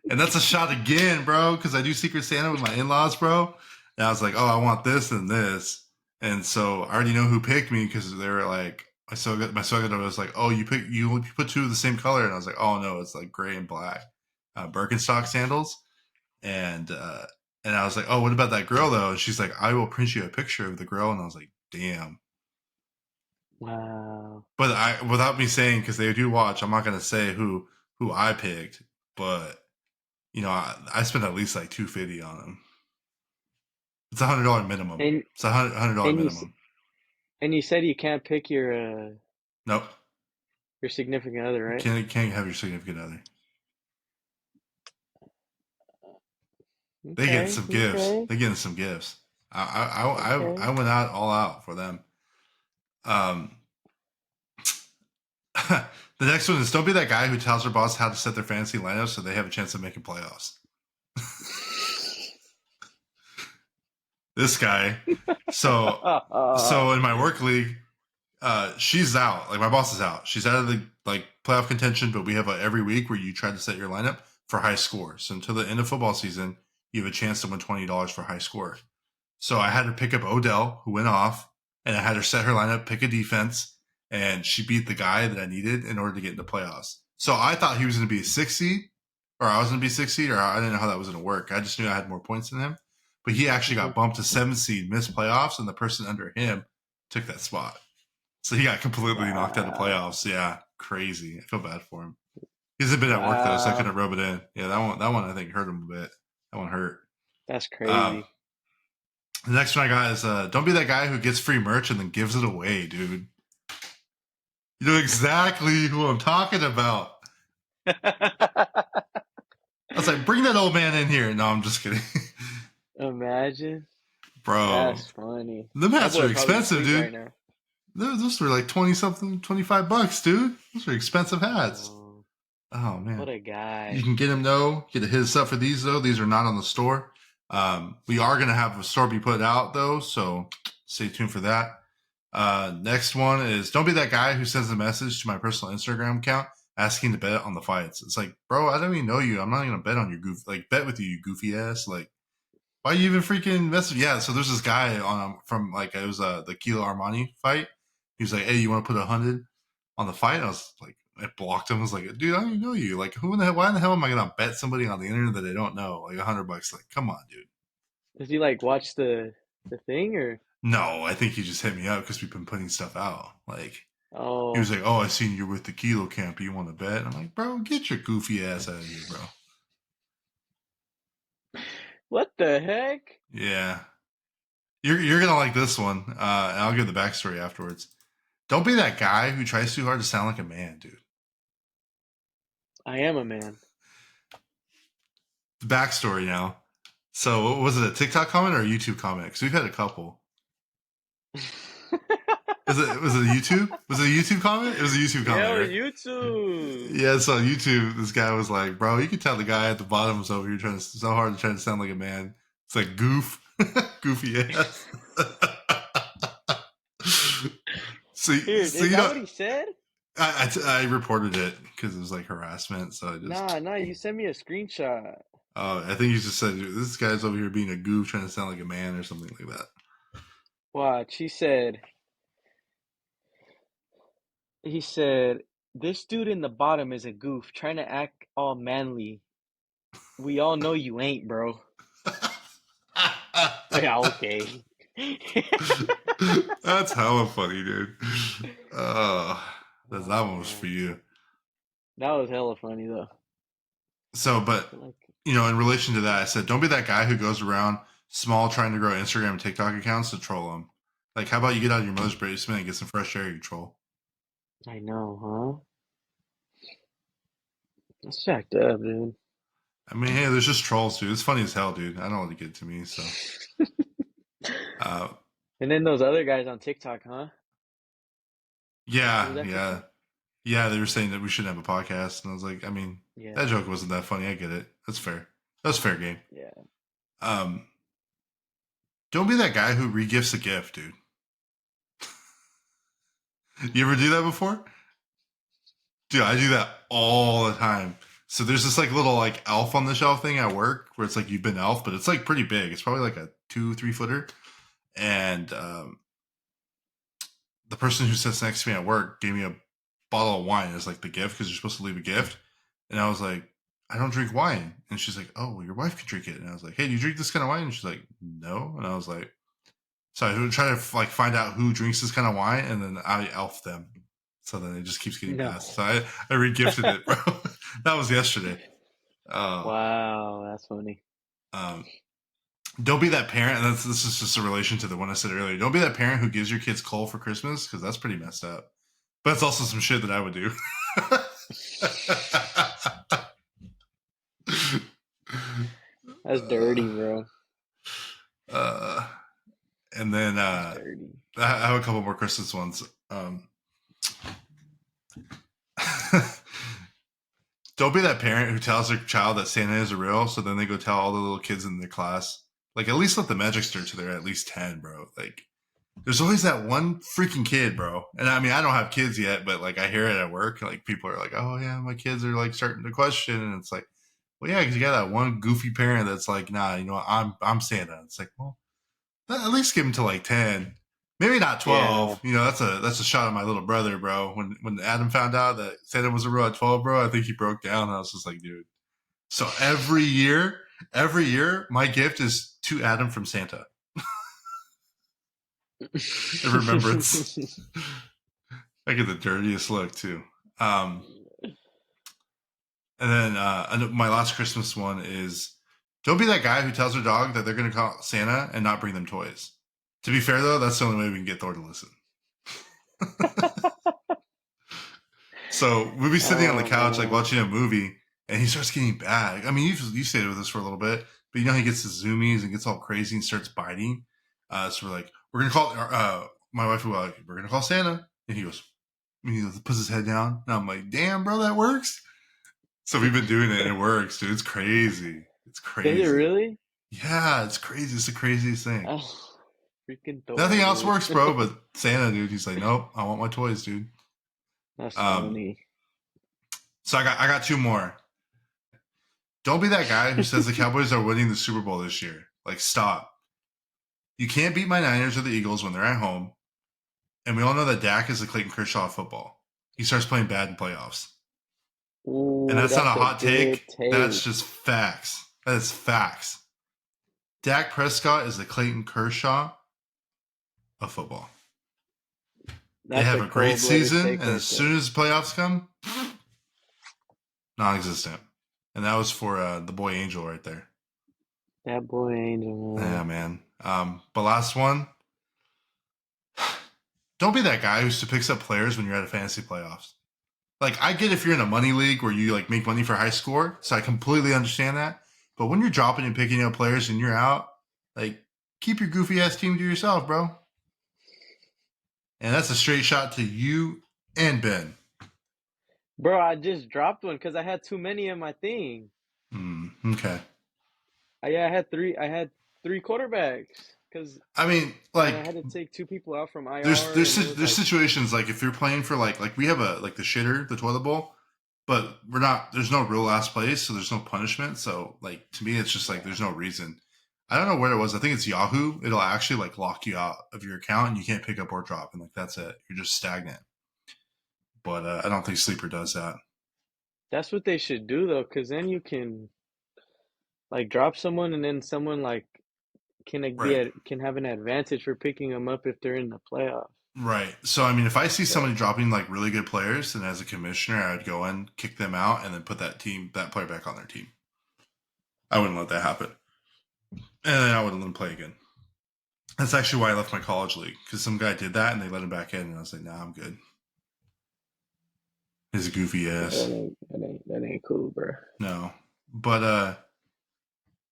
A: And that's a shot again, bro, because I do Secret Santa with my in-laws, bro. And I was like, oh, I want this and this. And so I already know who picked me because they were like, my Soga was like, oh, you put two of the same color, and I was like, oh no, it's like gray and black, Birkenstock sandals, and I was like, oh, what about that girl though? And she's like, I will print you a picture of the girl, and I was like, damn.
B: Wow.
A: But without me saying, because they do watch, I'm not gonna say who I picked, but I spent at least like $250 on them. It's $100 minimum.
B: And
A: It's $100
B: and
A: minimum.
B: and you said you can't pick
A: Nope.
B: your significant other,
A: You
B: right?
A: can't have your significant other. They get
B: Okay,
A: some gifts.
B: okay,
A: They getting some gifts. I
B: okay.
A: went out all out for them. Um, the next one is don't be that guy who tells their boss how to set their fantasy lineup so they have a chance of making playoffs. This guy. So in my work league, she's out. Like my boss is out. She's out of the playoff contention, but we have every week where you try to set your lineup for high score. So until the end of football season, you have a chance to win $20 for high score. So I had to pick up Odell, who went off, and I had her set her lineup, pick a defense, and she beat the guy that I needed in order to get into playoffs. So I thought he was going to be a 6 seed, or I was going to be 6 seed, or I didn't know how that was going to work. I just knew I had more points than him. But he actually got bumped to 7 seed, missed playoffs, and the person under him took that spot. So he got completely knocked out of
B: Wow.
A: playoffs. Yeah, crazy. I feel bad for him. He hasn't been at work though, so I
B: Wow.
A: couldn't rub it in. Yeah, that one I think hurt him a bit. That one hurt.
B: That's
A: Um,
B: crazy.
A: the next one I got is don't be that guy who gets free merch and then gives it away, dude. You know exactly who I'm talking about. I was like, bring that old man in here. No, I'm just kidding.
B: Imagine.
A: Bro,
B: That's funny.
A: them
B: That
A: hats
B: boy
A: are
B: would probably be
A: expensive,
B: asleep
A: dude.
B: right now.
A: Those were like 20 something, $25, dude. Those are expensive hats.
B: Oh,
A: Oh
B: what
A: man.
B: a
A: You
B: guy.
A: can get them though. Get a hit us up for these though. These are not on the store. We are gonna have a store be put out though, so stay tuned for that. Next one is don't be that guy who sends a message to my personal Instagram account asking to bet on the fights. It's like, bro, I don't even know you. I'm not gonna bet on your bet with you, you goofy ass. Like, Why you even freaking messing? Yeah, so there's this guy on from like it was the Kilo Armani fight. He was like, "Hey, you want to put 100 on the fight?" I was like, I blocked him. I was like, "Dude, I don't even know you. Like, who in the hell? Why in the hell am I gonna bet somebody on the internet that I don't know? Like $100? Like, come on, dude."
B: Does he like watch the thing or?
A: No, I think he just hit me up because we've been putting stuff out. Like, he was
B: Oh,
A: like, "Oh, I seen you with the Kilo camp. You want to bet?" I'm like, "Bro, get your goofy ass out of here, bro."
B: what the heck?
A: Yeah, you're gonna like this one. And I'll give the backstory afterwards. Don't be that guy who tries too hard to sound like a man, dude.
B: I am a man.
A: The backstory now. So, was it a TikTok comment or a YouTube comment? Because we've had a couple. Was it a YouTube? Was it a YouTube comment? It was a YouTube
B: Yeah,
A: comment,
B: it was
A: right?
B: YouTube.
A: Yeah, so on YouTube, this guy was like, "Bro, you can tell the guy at the bottom was over here trying to so hard to try to sound like a man. It's like goof, goofy ass." so,
B: Here,
A: so
B: is
A: you
B: that
A: know,
B: what he said?
A: I reported it because it was like harassment. So I just,
B: Nah, you sent me a screenshot.
A: I think you just said this guy's over here being a goof, trying to sound like a man or something like that.
B: Watch, he said, this dude in the bottom is a goof, trying to act all manly. We all know you ain't, bro. Yeah, okay.
A: That's hella funny, dude. That
B: Oh
A: one was for
B: man,
A: you.
B: that was hella funny though.
A: So,
B: I
A: but
B: feel like,
A: in relation to that, I said, don't be that guy who goes around small trying to grow Instagram and TikTok accounts to troll them. Like, how about you get out of your mother's basement and get some fresh air, you troll?
B: I know, huh? That's jacked up, dude.
A: I mean, hey, there's just trolls, dude. It's funny as hell, dude. I don't let it get to me. So, uh,
B: And then those other guys on TikTok, huh? What was
A: yeah,
B: that
A: yeah,
B: TikTok?
A: yeah. They were saying that we shouldn't have a podcast, and I was like, I mean, that
B: Yeah,
A: joke wasn't that funny. I get it. That's fair. That's fair game.
B: yeah.
A: Um, don't be that guy who regifts a gift, dude. You ever do that before? Dude, I do that all the time. So there's this like little like elf on the shelf thing at work where it's like you've been elf, but it's like pretty big. It's probably like a 2-3 footer. And the person who sits next to me at work gave me a bottle of wine as like the gift because you're supposed to leave a gift. And I was like, I don't drink wine. And she's like, oh, well, your wife can drink it. And I was like, hey, do you drink this kind of wine? And she's like, no. And I was like, so I would try to like find out who drinks this kind of wine, and then I elf them. So then it just keeps getting passed.
B: No.
A: So I regifted it, bro. That was yesterday. Uh,
B: Wow, that's funny.
A: um, don't be that parent. And this is just a relation to the one I said earlier. Don't be that parent who gives your kids coal for Christmas because that's pretty messed up. But it's also some shit that I would do.
B: That's dirty, bro.
A: uh, and then
B: That's dirty.
A: I have a couple more Christmas ones. Don't be that parent who tells their child that Santa is real, so then they go tell all the little kids in their class. Like, at least let the magic stir to their at least 10, bro. Like, there's always that one freaking kid, bro. And I mean, I don't have kids yet, but like, I hear it at work. Like, people are like, oh, yeah, my kids are like starting to question. And it's like, well, yeah, because you got that one goofy parent that's like, nah, you know what, I'm Santa. It's like, well, at least give him to like 10. Maybe not
B: Yeah.
A: 12. That's a shot at my little brother, bro. When Adam found out that Santa was a real at 12, bro, I think he broke down. I was just like, dude. So every year, my gift is to Adam from Santa. In remembrance. I get the dirtiest look too. Um, and then my last Christmas one is don't be that guy who tells their dog that they're going to call Santa and not bring them toys. To be fair, though, that's the only way we can get Thor to listen. So we'd be sitting on the
B: Oh
A: couch, like
B: man.
A: watching a movie, and he starts getting bad. I mean, you stayed with us for a little bit, but you know he gets the zoomies and gets all crazy and starts biting. So we're like, we're gonna call. My wife was like, we're gonna call Santa, and he goes, and he puts his head down, and I'm like, damn, bro, that works. So we've been doing it, and it works, dude. It's crazy. It's
B: Does it
A: crazy.
B: really?
A: Yeah, it's crazy. It's the craziest thing.
B: Oh, freaking
A: Nothing
B: Thor,
A: else
B: dude.
A: works, bro, but Santa, dude. He's like, nope, I want my toys, dude.
B: That's
A: Um,
B: funny.
A: so I got two more. Don't be that guy who says the Cowboys are winning the Super Bowl this year. Like, stop. You can't beat my Niners or the Eagles when they're at home. And we all know that Dak is the Clayton Kershaw of football. He starts playing bad in playoffs. And
B: Ooh,
A: that's not a
B: that's a
A: hot
B: good
A: take. That's
B: take.
A: just facts. That is facts. Dak Prescott is the Clayton Kershaw of football. They
B: That's
A: have
B: a
A: a great
B: cold-blooded
A: season,
B: take
A: and
B: right
A: as
B: there.
A: soon as playoffs come, non-existent. And that was for the boy Angel right there.
B: That boy Angel,
A: Yeah,
B: man.
A: man. But last one, don't be that guy who picks up players when you're at a fantasy playoffs. Like, I get if you're in a money league where you like make money for high score, so I completely understand that. But when you're dropping and picking up players and you're out, like, keep your goofy ass team to yourself, bro. And that's a straight shot to you and Ben.
B: Bro, I just dropped one because I had too many in my thing.
A: Okay.
B: Yeah, I had three quarterbacks because
A: I mean,
B: I
A: like,
B: had to take two people out from
A: there's
B: IR,
A: there's
B: and it was
A: there's
B: like,
A: situations like if you're playing for like we have a like the shitter, the toilet bowl, but we're not. There's no real last place, so there's no punishment. So like to me, it's just like there's no reason. I don't know where it was. I think it's Yahoo. It'll actually like lock you out of your account, and you can't pick up or drop, and like that's it. You're just stagnant. But I don't think Sleeper does that.
B: that's what they should do though, because then you can like drop someone, and then someone like
A: Right.
B: can have an advantage for picking them up if they're in the playoffs.
A: Right. So I mean, if I see
B: But
A: somebody dropping like really good players, then as a commissioner, I'd go in, kick them out, and then put that player back on their team. I wouldn't let that happen, and then I wouldn't let them play again. That's actually why I left my college league because some guy did that and they let him back in, and I was like, "Nah, I'm good." His goofy
B: yeah,
A: ass.
B: that ain't cool, bro.
A: No, but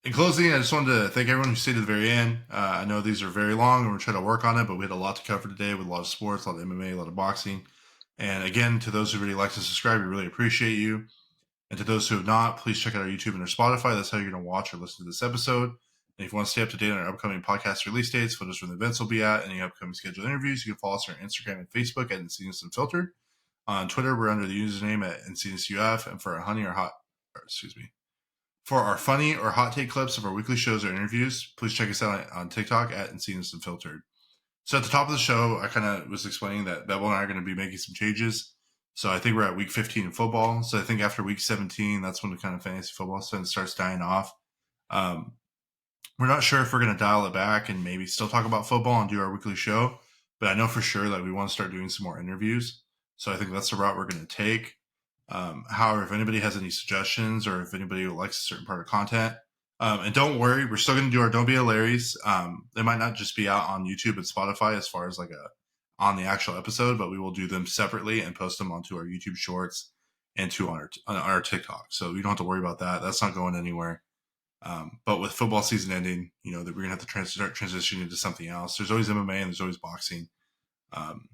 A: in closing, I just wanted to thank everyone who stayed to the very end. I know these are very long, and we're trying to work on it, but we had a lot to cover today with a lot of sports, a lot of MMA, a lot of boxing. And again, to those who really like to subscribe, we really appreciate you. And to those who have not, please check out our YouTube and our Spotify. That's how you're going to watch or listen to this episode. And if you want to stay up to date on our upcoming podcast release dates, photos from the events we'll be at, any upcoming scheduled interviews, you can follow us on Instagram and Facebook at Encinas Unfiltered. On Twitter, we're under the username at Encinas UF. And for our for our funny or hot take clips of our weekly shows or interviews, please check us out on TikTok at Encinas Unfiltered. So at the top of the show, I kind of was explaining that Bevel and I are going to be making some changes. So I think we're at week 15 in football. So I think after week 17, that's when the kind of fantasy football starts dying off. Um, we're not sure if we're going to dial it back and maybe still talk about football and do our weekly show. But I know for sure that we want to start doing some more interviews. So I think that's the route we're going to take. However, if anybody has any suggestions or if anybody likes a certain part of content, and don't worry, we're still going to do our Don't Be a Larry's. They might not just be out on YouTube and Spotify as far as like on the actual episode, but we will do them separately and post them onto our YouTube Shorts and on our TikTok. So you don't have to worry about that. That's not going anywhere. But with football season ending, you know that we're gonna have to start transitioning into something else. There's always MMA and there's always boxing. Um,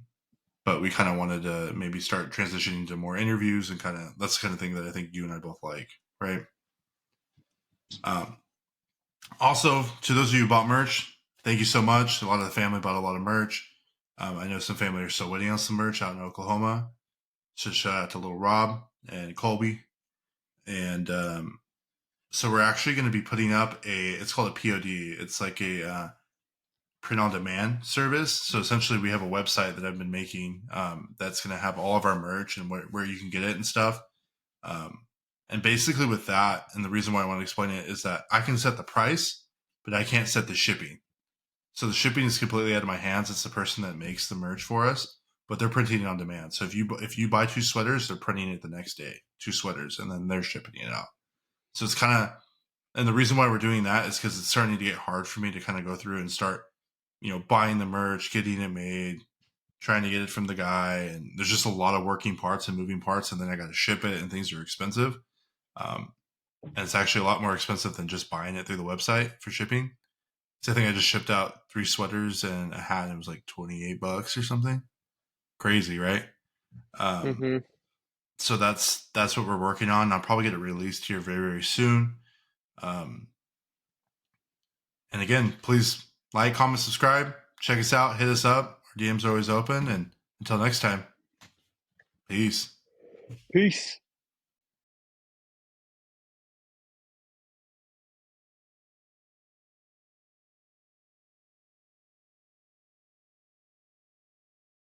A: but we kind of wanted to maybe start transitioning to more interviews and kind of that's the kind of thing that I think you and I both like, right? Um, Also, to those of you who bought merch, thank you so much. A lot of the family bought a lot of merch. I know some family are still waiting on some merch out in Oklahoma. So shout out to little Rob and Colby. And so we're actually going to be putting up it's called a POD. It's like a print on demand service. So essentially, we have a website that I've been making that's going to have all of our merch and where you can get it and stuff. Um, and basically, with that, and the reason why I want to explain it is that I can set the price, but I can't set the shipping. So the shipping is completely out of my hands. It's the person that makes the merch for us, but they're printing it on demand. So if you buy two sweaters, they're printing it the next day, two sweaters, and then they're shipping it out. So it's kind of, and the reason why we're doing that is because it's starting to get hard for me to kind of go through and start, buying the merch, getting it made, trying to get it from the guy, and there's just a lot of working parts and moving parts, and then I got to ship it, and things are expensive. Um, and it's actually a lot more expensive than just buying it through the website for shipping. So I think I just shipped out 3 sweaters and a hat, and it was like $28 or something. Crazy, right? Um,
B: Mm-hmm.
A: so that's what we're working on. I'll probably get it released here very, very soon. Um, and again, please like, comment, subscribe, check us out, hit us up. Our DMs are always open. And until next time, peace.
B: Peace.